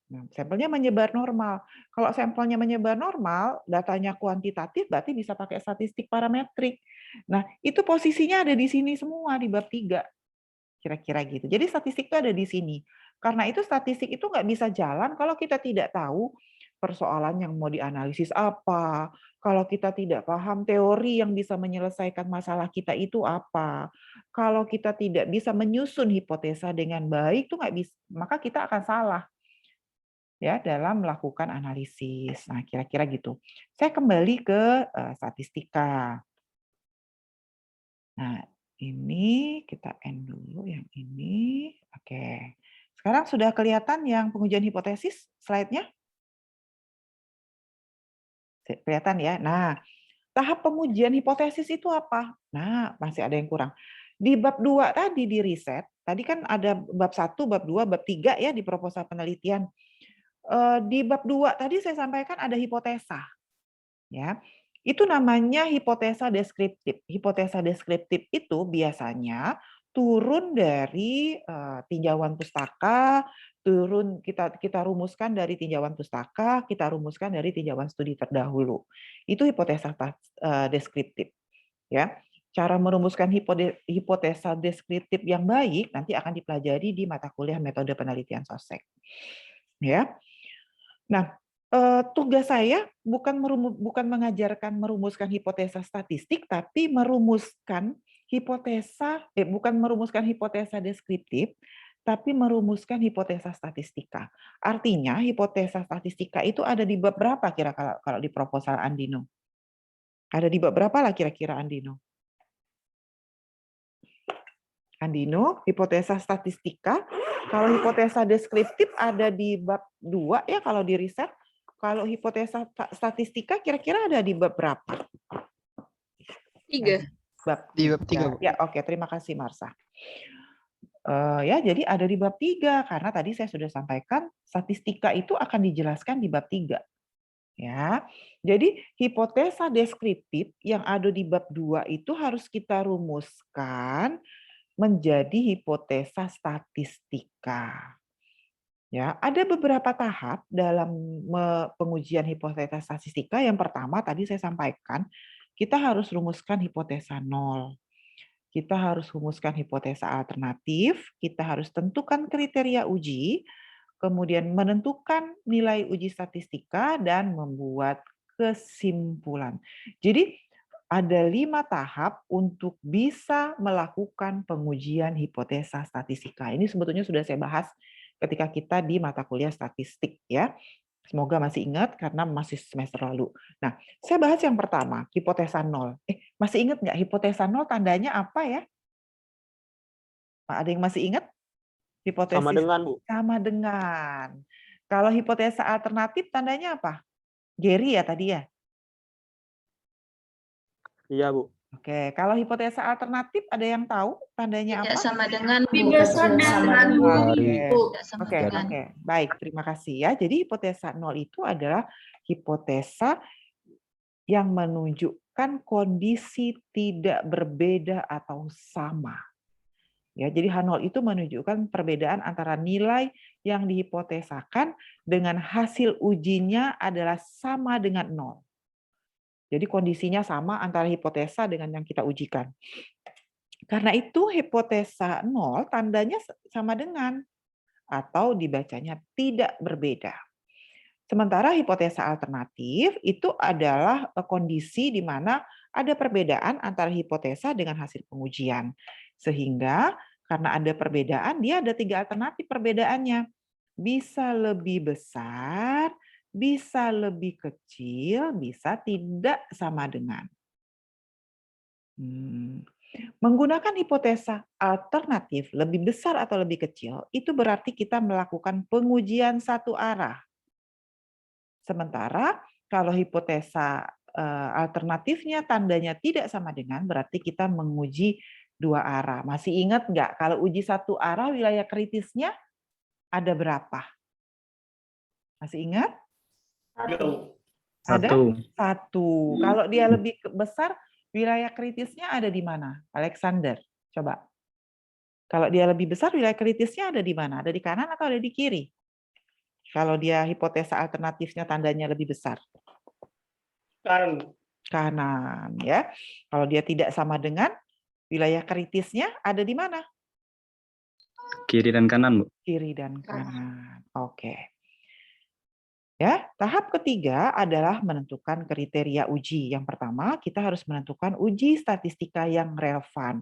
Nah, sampelnya menyebar normal. Kalau sampelnya menyebar normal, datanya kuantitatif, berarti bisa pakai statistik parametrik. Nah, itu posisinya ada di sini semua, di bab 3. Kira-kira gitu. Jadi statistik itu ada di sini. Karena itu statistik itu nggak bisa jalan kalau kita tidak tahu persoalan yang mau dianalisis apa. Kalau kita tidak paham teori yang bisa menyelesaikan masalah kita itu apa. Kalau kita tidak bisa menyusun hipotesa dengan baik, itu nggak bisa, maka kita akan salah ya dalam melakukan analisis. Nah, kira-kira gitu. Saya kembali ke statistika. Nah, ini kita end dulu yang ini. Oke. Sekarang sudah kelihatan yang pengujian hipotesis slide-nya? Kelihatan ya. Nah, tahap pengujian hipotesis itu apa? Nah, masih ada yang kurang. Di bab 2 tadi di riset, tadi kan ada bab 1, bab 2, bab 3 ya di proposal penelitian. Di bab 2 tadi saya sampaikan ada hipotesa. Ya. Itu namanya hipotesa deskriptif. Hipotesa deskriptif itu biasanya turun dari tinjauan pustaka, kita rumuskan dari tinjauan pustaka, kita rumuskan dari tinjauan studi terdahulu. Itu hipotesa deskriptif. Ya. Cara merumuskan hipotesa deskriptif yang baik nanti akan dipelajari di mata kuliah metode penelitian sosek. Ya. Nah, tugas saya bukan mengajarkan merumuskan hipotesa statistik, tapi merumuskan bukan merumuskan hipotesa deskriptif, tapi merumuskan hipotesa statistika. Artinya hipotesa statistika itu ada di bab berapa kira-kira kalau di proposal Andino? Ada di bab berapa lah kira-kira Andino? Andino, hipotesa statistika. Kalau hipotesa deskriptif ada di bab 2 ya kalau di riset. Kalau hipotesa statistika kira-kira ada di bab berapa? 3. Di bab 3. Ya, oke, terima kasih Marsha. Ya, jadi ada di bab 3 karena tadi saya sudah sampaikan statistika itu akan dijelaskan di bab 3. Ya. Jadi hipotesa deskriptif yang ada di bab 2 itu harus kita rumuskan menjadi hipotesa statistika. Ya, ada beberapa tahap dalam pengujian hipotesa statistika. Yang pertama tadi saya sampaikan, kita harus rumuskan hipotesa nol. Kita harus rumuskan hipotesa alternatif, kita harus tentukan kriteria uji, kemudian menentukan nilai uji statistika dan membuat kesimpulan. Jadi ada 5 tahap untuk bisa melakukan pengujian hipotesa statistika. Ini sebetulnya sudah saya bahas ketika kita di mata kuliah statistik ya. Semoga masih ingat karena masih semester lalu. Nah, saya bahas yang pertama, hipotesa nol. Masih ingat nggak hipotesa nol tandanya apa ya? Ada yang masih ingat? Hipotesis Sama dengan, Bu. Sama dengan. Kalau hipotesa alternatif tandanya apa? Gary ya tadi ya? Iya, Bu. Oke, kalau hipotesa alternatif ada yang tahu tandanya Tidak apa? sama dengan, Bu. Tidak sama dengan, Bu. Tidak sama Oke, dengan. oke. Baik, terima kasih ya. Jadi hipotesa nol itu adalah hipotesa yang menunjukkan kondisi tidak berbeda atau sama. Ya, jadi H0 itu menunjukkan perbedaan antara nilai yang dihipotesakan dengan hasil ujinya adalah sama dengan 0. Jadi kondisinya sama antara hipotesa dengan yang kita ujikan. Karena itu hipotesa 0 tandanya sama dengan atau dibacanya tidak berbeda. Sementara hipotesa alternatif itu adalah kondisi di mana ada perbedaan antara hipotesa dengan hasil pengujian. Sehingga karena ada perbedaan, dia ada 3 alternatif perbedaannya. Bisa lebih besar, bisa lebih kecil, bisa tidak sama dengan. Menggunakan hipotesa alternatif lebih besar atau lebih kecil, itu berarti kita melakukan pengujian satu arah. Sementara kalau hipotesa alternatifnya tandanya tidak sama dengan, berarti kita menguji 2 arah. Masih ingat nggak kalau uji satu arah wilayah kritisnya ada berapa? Masih ingat? Ada? 1. Kalau dia lebih besar, wilayah kritisnya ada di mana? Alexander, coba. Kalau dia lebih besar, wilayah kritisnya ada di mana? Ada di kanan atau ada di kiri? Kalau dia hipotesa alternatifnya tandanya lebih besar. Kanan, ya. Kalau dia tidak sama dengan, wilayah kritisnya ada di mana? Kiri dan kanan, Bu. Kiri dan kanan. Oke. Ya, tahap ketiga adalah menentukan kriteria uji. Yang pertama, kita harus menentukan uji statistika yang relevan.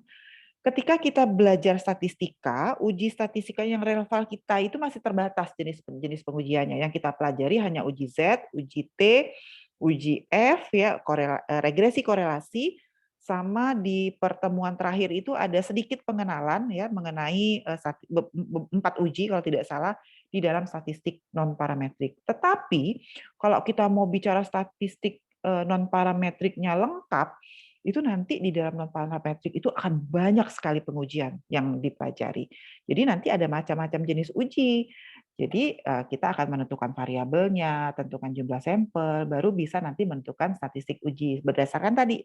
Ketika kita belajar statistika, uji statistika yang relevan kita itu masih terbatas jenis pengujiannya. Yang kita pelajari hanya uji Z, uji T, uji F, ya, regresi korelasi, sama di pertemuan terakhir itu ada sedikit pengenalan ya mengenai 4 uji kalau tidak salah di dalam statistik non parametrik. Tetapi kalau kita mau bicara statistik non parametriknya lengkap, itu nanti di dalam non parametrik itu akan banyak sekali pengujian yang dipelajari. Jadi nanti ada macam-macam jenis uji. Jadi kita akan menentukan variabelnya, tentukan jumlah sampel, baru bisa nanti menentukan statistik uji berdasarkan tadi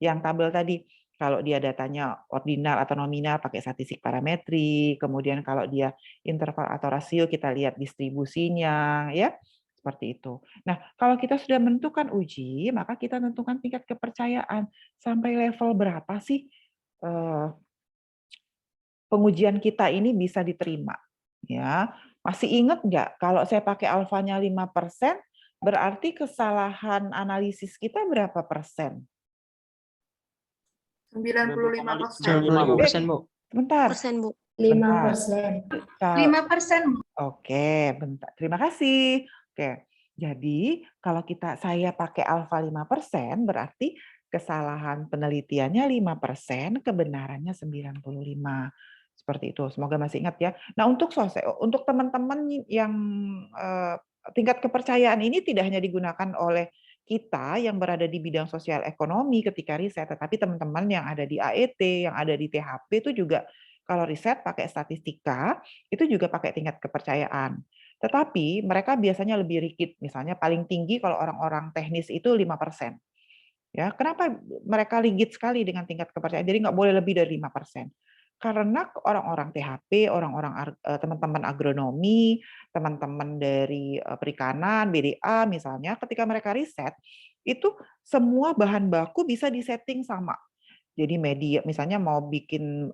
yang tabel tadi. Kalau dia datanya ordinal atau nominal pakai statistik parametrik, kemudian kalau dia interval atau rasio kita lihat distribusinya, ya seperti itu. Nah, kalau kita sudah menentukan uji, maka kita tentukan tingkat kepercayaan sampai level berapa sih pengujian kita ini bisa diterima. Ya, masih ingat nggak kalau saya pakai alfanya 5%, berarti kesalahan analisis kita berapa persen? 95%. Bu. Sebentar. Persen, Bu. 5%. 5%. Oke, bentar. Terima kasih. Oke. Jadi, kalau saya pakai alfa 5%, berarti kesalahan penelitiannya 5%, kebenarannya 95%. Seperti itu. Semoga masih ingat ya. Nah, untuk teman-teman yang tingkat kepercayaan ini tidak hanya digunakan oleh kita yang berada di bidang sosial ekonomi ketika riset, tetapi teman-teman yang ada di AET, yang ada di THP itu juga kalau riset pakai statistika, itu juga pakai tingkat kepercayaan. Tetapi mereka biasanya lebih rigid, misalnya paling tinggi kalau orang-orang teknis itu 5%. Ya, kenapa mereka rigid sekali dengan tingkat kepercayaan? Jadi nggak boleh lebih dari 5%. Karena orang-orang THP, teman-teman agronomi, teman-teman dari perikanan, BDA misalnya, ketika mereka riset, itu semua bahan baku bisa disetting sama. Jadi media, misalnya mau bikin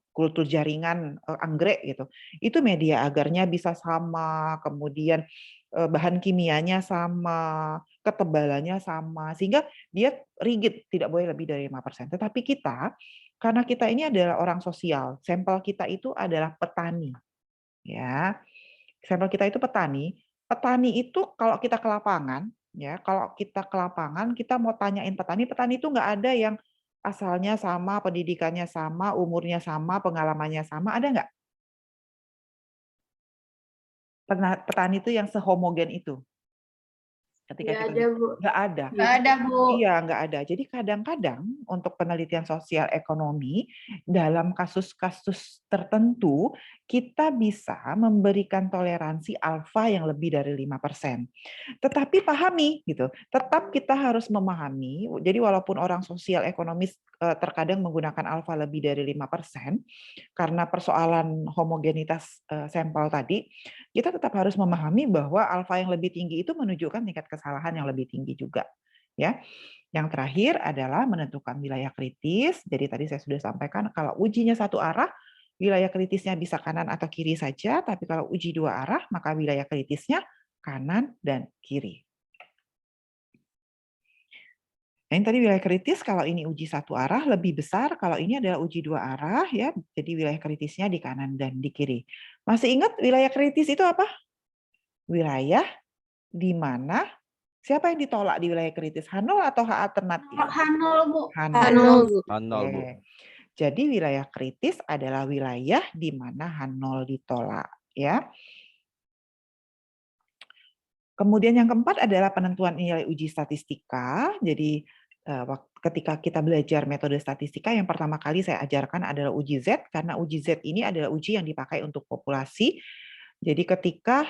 kultur jaringan anggrek gitu, itu media agarnya bisa sama, kemudian bahan kimianya sama, ketebalannya sama, sehingga dia rigid, tidak boleh lebih dari 5%. Tetapi kita, karena kita ini adalah orang sosial, sampel kita itu adalah petani, ya, sampel kita itu petani. Petani itu kalau kita ke lapangan, ya, kalau kita ke lapangan, kita mau tanyain petani, petani itu nggak ada yang asalnya sama, pendidikannya sama, umurnya sama, pengalamannya sama, ada nggak? Petani itu yang sehomogen itu. Ketika Nggak kita ada, Bu. nggak ada. Nggak ada, Bu. Iya, nggak ada. Jadi kadang-kadang untuk penelitian sosial ekonomi, dalam kasus-kasus tertentu, kita bisa memberikan toleransi alfa yang lebih dari 5%. Tetapi pahami, gitu. Tetap kita harus memahami, jadi walaupun orang sosial ekonomis terkadang menggunakan alfa lebih dari 5%, karena persoalan homogenitas sampel tadi, kita tetap harus memahami bahwa alfa yang lebih tinggi itu menunjukkan tingkat kesalahan yang lebih tinggi juga. Ya, yang terakhir adalah menentukan wilayah kritis. Jadi tadi saya sudah sampaikan kalau ujinya satu arah, wilayah kritisnya bisa kanan atau kiri saja. Tapi kalau uji dua arah, maka wilayah kritisnya kanan dan kiri. Nah, ini tadi wilayah kritis kalau ini uji satu arah lebih besar, kalau ini adalah uji dua arah ya. Jadi wilayah kritisnya di kanan dan di kiri. Masih ingat wilayah kritis itu apa? Wilayah di mana siapa yang ditolak di wilayah kritis? H0 atau H alternatif? H0, Bu. H0, Bu. Oke. Jadi wilayah kritis adalah wilayah di mana H0 ditolak, ya. Kemudian yang keempat adalah penentuan nilai uji statistika. Jadi ketika kita belajar metode statistika, yang pertama kali saya ajarkan adalah uji Z, karena uji Z ini adalah uji yang dipakai untuk populasi. Jadi ketika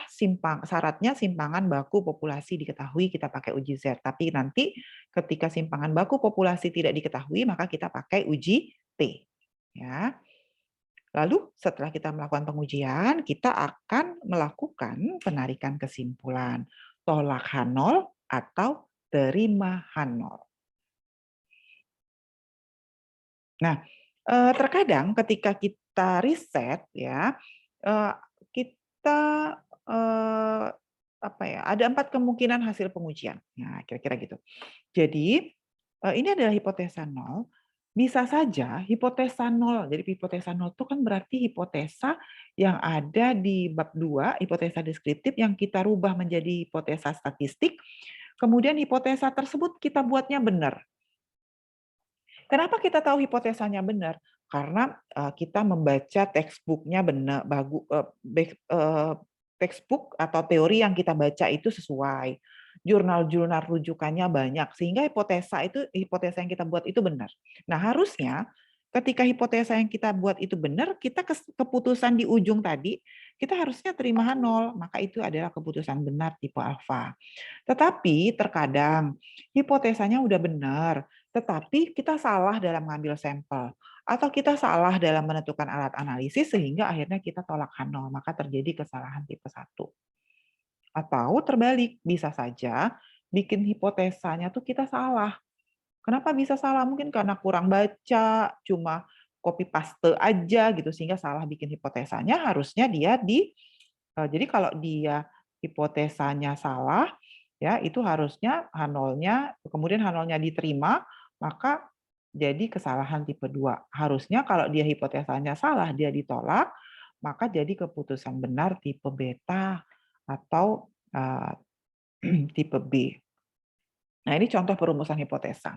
syaratnya simpangan baku populasi diketahui, kita pakai uji Z. Tapi nanti ketika simpangan baku populasi tidak diketahui, maka kita pakai uji T. Ya. Lalu setelah kita melakukan pengujian, kita akan melakukan penarikan kesimpulan. Tolak H0 atau terima H0. Nah, terkadang ketika kita riset, ya, kita ada 4 kemungkinan hasil pengujian. Nah, kira-kira gitu. Jadi ini adalah hipotesa 0. Bisa saja hipotesa 0. Jadi hipotesa 0 itu kan berarti hipotesa yang ada di bab 2, hipotesa deskriptif yang kita rubah menjadi hipotesa statistik. Kemudian hipotesa tersebut kita buatnya benar. Kenapa kita tahu hipotesanya benar? Karena kita membaca textbook-nya benar, textbook atau teori yang kita baca itu sesuai. Jurnal-jurnal rujukannya banyak, sehingga hipotesa yang kita buat itu benar. Nah, harusnya ketika hipotesa yang kita buat itu benar, kita keputusan di ujung tadi, kita harusnya terima H0, maka itu adalah keputusan benar tipe alfa. Tetapi terkadang hipotesanya udah benar, tetapi kita salah dalam mengambil sampel, atau kita salah dalam menentukan alat analisis sehingga akhirnya kita tolak H0, maka terjadi kesalahan tipe 1. Atau terbalik, bisa saja bikin hipotesanya tuh kita salah. Kenapa bisa salah? Mungkin karena kurang baca, cuma copy paste aja gitu sehingga salah bikin hipotesanya. Harusnya dia jadi kalau dia hipotesanya salah, ya itu harusnya H0-nya, kemudian H0-nya diterima, maka jadi kesalahan tipe 2. Harusnya kalau dia hipotesanya salah, dia ditolak, maka jadi keputusan benar tipe beta atau tipe B. Nah, ini contoh perumusan hipotesa.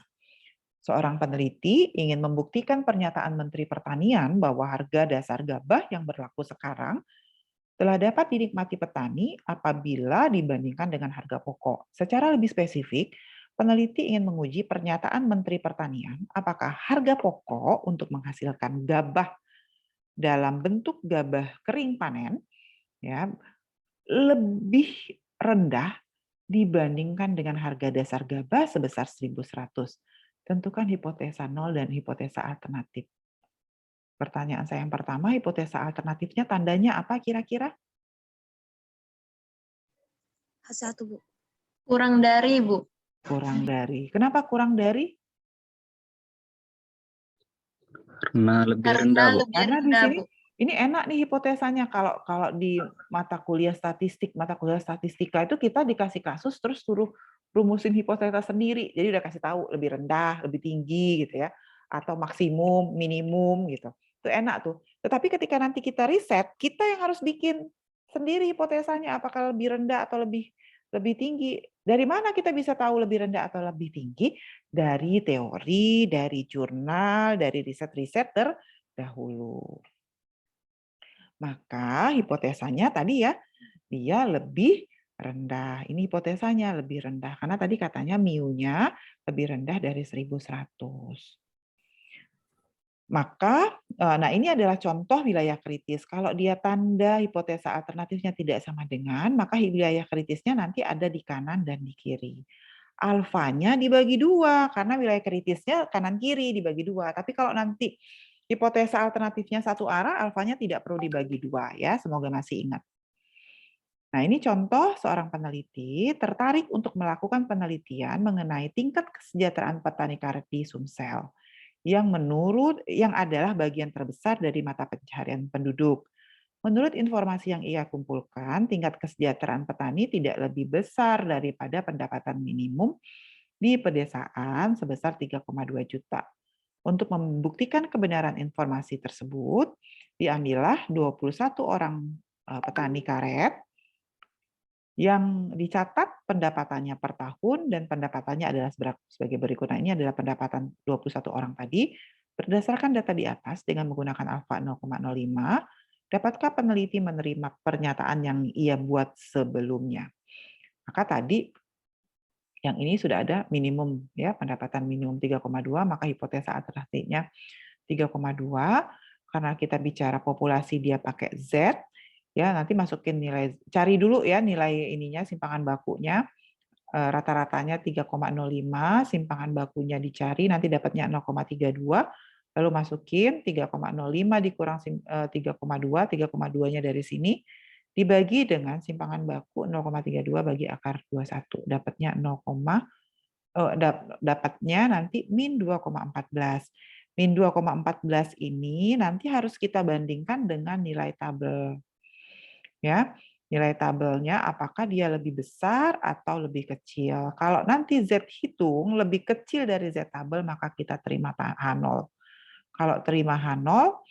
Seorang peneliti ingin membuktikan pernyataan Menteri Pertanian bahwa harga dasar gabah yang berlaku sekarang telah dapat dinikmati petani apabila dibandingkan dengan harga pokok. Secara lebih spesifik, peneliti ingin menguji pernyataan Menteri Pertanian apakah harga pokok untuk menghasilkan gabah dalam bentuk gabah kering panen, ya, lebih rendah dibandingkan dengan harga dasar gabah sebesar 1.100. Tentukan hipotesa 0 dan hipotesa alternatif. Pertanyaan saya yang pertama, hipotesa alternatifnya tandanya apa kira-kira? H1, Bu. Kurang dari, Bu. Kurang dari. Kenapa kurang dari? Karena lebih Karena rendah, Bu. lebih Karena di rendah, sini Bu. ini enak nih hipotesanya. Kalau di mata kuliah statistika itu kita dikasih kasus terus suruh rumusin hipotesa sendiri. Jadi udah kasih tahu lebih rendah, lebih tinggi gitu ya, atau maksimum, minimum gitu. Itu enak tuh. Tetapi ketika nanti kita riset, kita yang harus bikin sendiri hipotesanya apakah lebih rendah atau lebih tinggi. Dari mana kita bisa tahu lebih rendah atau lebih tinggi? Dari teori, dari jurnal, dari riset-riset terdahulu. Maka hipotesanya tadi ya, dia lebih rendah. Ini hipotesanya lebih rendah. Karena tadi katanya mu-nya lebih rendah dari 1.100. Maka, nah ini adalah contoh wilayah kritis. Kalau dia tanda hipotesa alternatifnya tidak sama dengan, maka wilayah kritisnya nanti ada di kanan dan di kiri. Alfanya dibagi 2, karena wilayah kritisnya kanan-kiri dibagi 2. Tapi kalau nanti hipotesa alternatifnya satu arah, alfanya tidak perlu dibagi 2 ya, semoga masih ingat. Nah, ini contoh seorang peneliti tertarik untuk melakukan penelitian mengenai tingkat kesejahteraan petani karet di Sumsel yang adalah bagian terbesar dari mata pencaharian penduduk. Menurut informasi yang ia kumpulkan, tingkat kesejahteraan petani tidak lebih besar daripada pendapatan minimum di pedesaan sebesar 3,2 juta. Untuk membuktikan kebenaran informasi tersebut, diambillah 21 orang petani karet yang dicatat pendapatannya per tahun dan pendapatannya adalah sebagai berikut. Nah, ini adalah pendapatan 21 orang tadi. Berdasarkan data di atas dengan menggunakan alfa 0,05, dapatkah peneliti menerima pernyataan yang ia buat sebelumnya? Maka tadi yang ini sudah ada minimum ya, pendapatan minimum 3,2, maka hipotesa alternatifnya 3,2. Karena kita bicara populasi dia pakai Z, ya nanti masukin nilai, cari dulu ya nilai ininya, simpangan bakunya, rata-ratanya 3,05, simpangan bakunya dicari, nanti dapatnya 0,32, lalu masukin 3,05 dikurang 3,2, 3,2-nya dari sini, dibagi dengan simpangan baku 0,32 bagi akar 21, dapatnya dapatnya nanti min 2,14. Min 2,14 ini nanti harus kita bandingkan dengan nilai tabel. Ya, nilai tabelnya apakah dia lebih besar atau lebih kecil. Kalau nanti Z hitung lebih kecil dari Z tabel, maka kita terima H0. Kalau terima H0,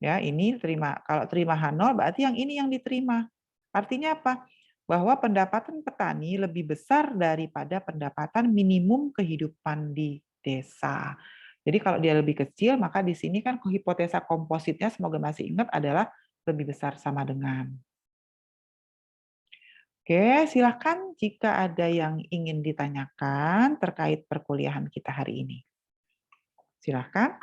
ya ini terima. Kalau terima H0 berarti yang ini yang diterima. Artinya apa? Bahwa pendapatan petani lebih besar daripada pendapatan minimum kehidupan di desa. Jadi kalau dia lebih kecil, maka di sini kan hipotesa kompositnya, semoga masih ingat, adalah lebih besar sama dengan. Oke, silakan jika ada yang ingin ditanyakan terkait perkuliahan kita hari ini. Silakan.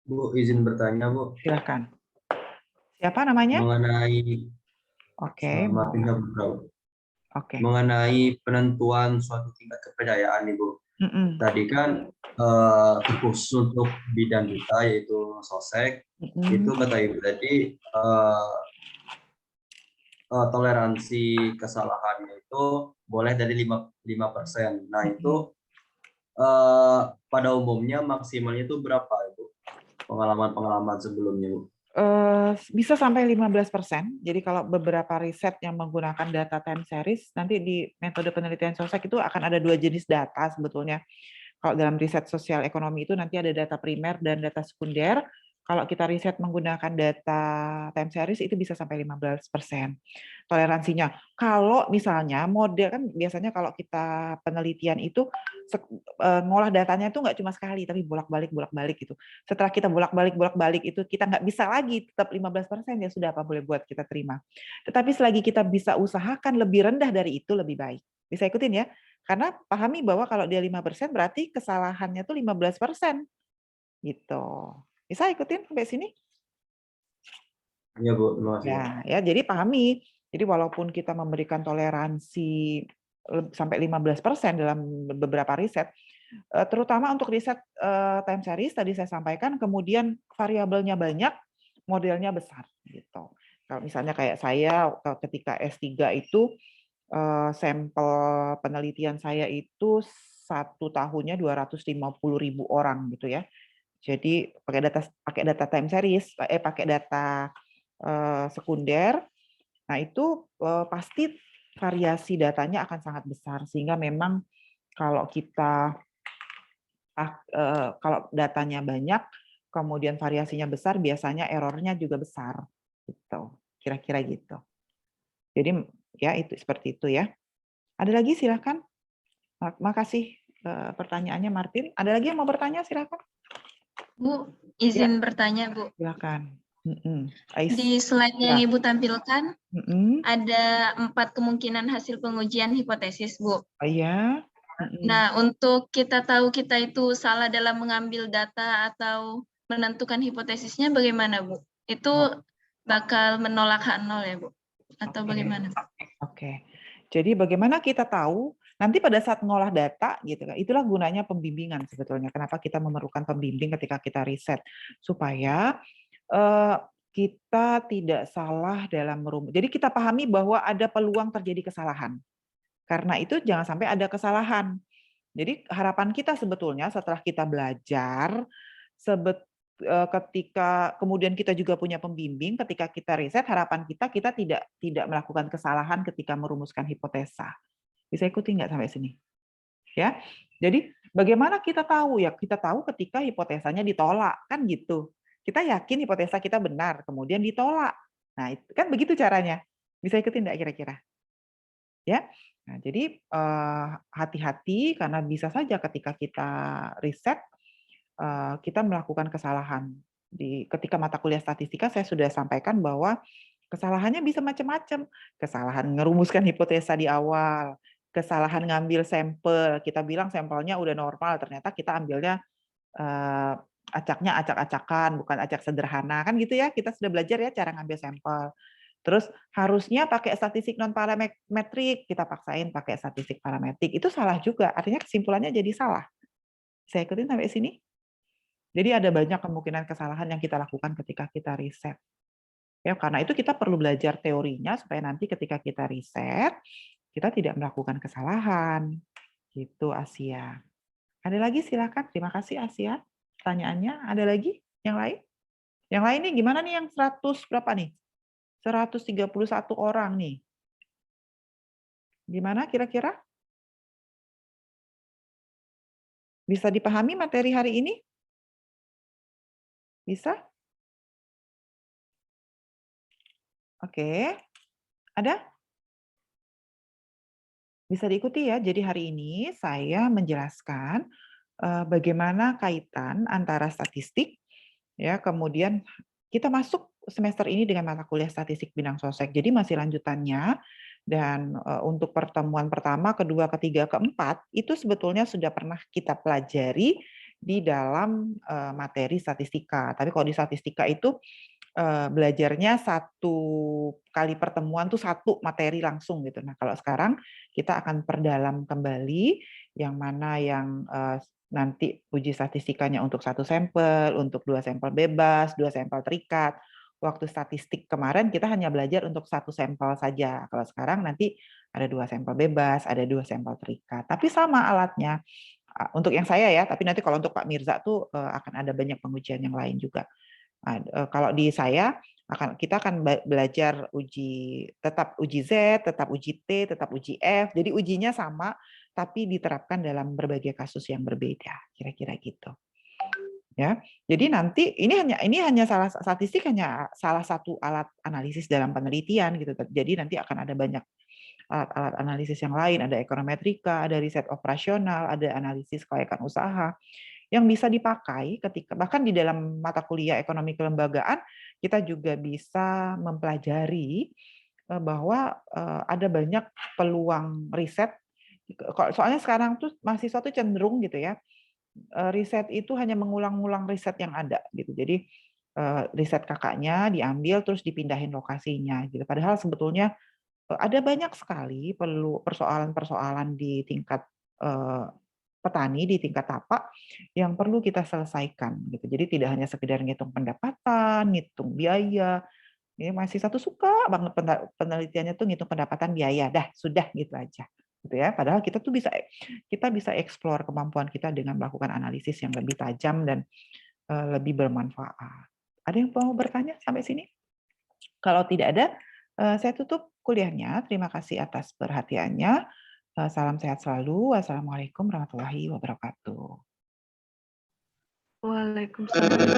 Bu, izin bertanya, Bu. Silakan. Siapa namanya? Mengenai Oke. Oke. Mengenai penentuan suatu tingkat kepercayaan nih, Bu. Tadi kan khusus untuk bidang kita yaitu sosek, itu kata Ibu tadi toleransi kesalahannya itu boleh dari 5%. Nah, itu pada umumnya maksimalnya itu berapa, Ibu? Pengalaman sebelumnya, Bu? Bisa sampai 15%. Jadi kalau beberapa riset yang menggunakan data time series, nanti di metode penelitian sosek itu akan ada 2 jenis data sebetulnya. Kalau dalam riset sosial ekonomi itu nanti ada data primer dan data sekunder. Kalau kita riset menggunakan data time series itu bisa sampai 15% toleransinya. Kalau misalnya model kan biasanya kalau kita penelitian itu ngolah datanya itu nggak cuma sekali, tapi bolak-balik gitu. Setelah kita bolak-balik itu kita nggak bisa lagi tetap 15%, ya sudah apa boleh buat kita terima. Tetapi selagi kita bisa usahakan lebih rendah dari itu lebih baik. Bisa ikutin ya? Karena pahami bahwa kalau dia 5% berarti kesalahannya tuh 15%. Gitu. Bisa ikutin sampai sini? Iya, Bu. Terima kasih. Ya, jadi pahami Jadi walaupun kita memberikan toleransi sampai 15% dalam beberapa riset, terutama untuk riset time series tadi saya sampaikan, kemudian variabelnya banyak, modelnya besar gitu. Kalau misalnya kayak saya ketika S3 itu sampel penelitian saya itu 1 tahunnya 250.000 orang gitu ya. Jadi pakai data time series, pakai data sekunder. Nah, itu pasti variasi datanya akan sangat besar, sehingga memang kalau kita kalau datanya banyak, kemudian variasinya besar, biasanya errornya juga besar, gitu. Kira-kira gitu. Jadi ya itu seperti itu ya. Ada lagi silakan. Makasih pertanyaannya Martin. Ada lagi yang mau bertanya silakan. Bu, izin bertanya, Bu. Silakan. Di slide yang Ibu tampilkan, ada 4 kemungkinan hasil pengujian hipotesis, Bu. Oh iya. Nah, untuk kita tahu kita itu salah dalam mengambil data atau menentukan hipotesisnya bagaimana, Bu? Itu bakal menolak H0 ya, Bu? Atau bagaimana? Oke. Jadi bagaimana kita tahu nanti pada saat ngolah data gitu kan, itulah gunanya pembimbingan sebetulnya. Kenapa kita memerlukan pembimbing ketika kita riset, supaya kita tidak salah dalam merumus. Jadi kita pahami bahwa ada peluang terjadi kesalahan. Karena itu jangan sampai ada kesalahan. Jadi harapan kita sebetulnya setelah kita belajar, ketika kemudian kita juga punya pembimbing, ketika kita riset, harapan kita tidak melakukan kesalahan ketika merumuskan hipotesa. Bisa ikuti nggak sampai sini? Ya. Jadi bagaimana kita tahu ya? Kita tahu ketika hipotesanya ditolak, kan gitu. Kita yakin hipotesa kita benar, kemudian ditolak. Nah, itu kan begitu caranya. Bisa ikutin nggak kira-kira? Ya. Nah, jadi hati-hati karena bisa saja ketika kita riset kita melakukan kesalahan. Ketika mata kuliah statistika saya sudah sampaikan bahwa kesalahannya bisa macam-macam. Kesalahan ngerumuskan hipotesa di awal, kesalahan ngambil sampel. Kita bilang sampelnya udah normal, ternyata kita ambilnya acaknya acak-acakan, bukan acak sederhana, kan gitu ya. Kita sudah belajar ya cara ngambil sampel. Terus harusnya pakai statistik non parametrik, kita paksain pakai statistik parametrik. Itu salah juga, artinya kesimpulannya jadi salah. Saya ikutin sampai sini. Jadi ada banyak kemungkinan kesalahan yang kita lakukan ketika kita riset. Ya, karena itu kita perlu belajar teorinya supaya nanti ketika kita riset, kita tidak melakukan kesalahan. Gitu Asia. Ada lagi silakan. Terima kasih Asia. Pertanyaannya, ada lagi yang lain? Yang lain nih gimana nih yang 100 berapa nih? 131 orang nih. Gimana kira-kira? Bisa dipahami materi hari ini? Bisa? Oke. Ada? Bisa diikuti ya. Jadi hari ini saya menjelaskan bagaimana kaitan antara statistik, ya, kemudian kita masuk semester ini dengan mata kuliah statistik bidang sosek. Jadi masih lanjutannya, dan untuk pertemuan pertama, kedua, ketiga, keempat, itu sebetulnya sudah pernah kita pelajari di dalam materi statistika. Tapi kalau di statistika itu belajarnya 1 kali pertemuan tuh 1 materi langsung gitu. Nah, kalau sekarang kita akan perdalam kembali yang mana yang nanti uji statistikanya untuk 1 sampel, untuk 2 sampel bebas, 2 sampel terikat. Waktu statistik kemarin kita hanya belajar untuk 1 sampel saja. Kalau sekarang nanti ada 2 sampel bebas, ada 2 sampel terikat. Tapi sama alatnya. Untuk yang saya ya, tapi nanti kalau untuk Pak Mirza tuh akan ada banyak pengujian yang lain juga. Kalau di saya kita akan belajar tetap uji Z, tetap uji T, tetap uji F. Jadi ujinya sama tapi diterapkan dalam berbagai kasus yang berbeda. Kira-kira gitu. Ya. Jadi nanti ini hanya statistik hanya salah satu alat analisis dalam penelitian gitu. Jadi nanti akan ada banyak alat-alat analisis yang lain, ada ekonometrika, ada riset operasional, ada analisis kelayakan usaha yang bisa dipakai ketika bahkan di dalam mata kuliah ekonomi kelembagaan kita juga bisa mempelajari bahwa ada banyak peluang riset. Soalnya sekarang tuh mahasiswa tuh cenderung gitu ya, riset itu hanya mengulang-ulang riset yang ada gitu. Jadi riset kakaknya diambil terus dipindahin lokasinya gitu. Padahal sebetulnya ada banyak sekali perlu persoalan-persoalan di tingkat petani, di tingkat tapak yang perlu kita selesaikan gitu. Jadi tidak hanya sekedar ngitung pendapatan, ngitung biaya. Ini masih satu suka banget penelitiannya tuh ngitung pendapatan biaya. Dah, sudah gitu aja. Gitu ya. Padahal kita tuh bisa explore kemampuan kita dengan melakukan analisis yang lebih tajam dan lebih bermanfaat. Ada yang mau bertanya sampai sini? Kalau tidak ada, saya tutup kuliahnya. Terima kasih atas perhatiannya. Salam sehat selalu. Wassalamualaikum warahmatullahi wabarakatuh. Waalaikumsalam.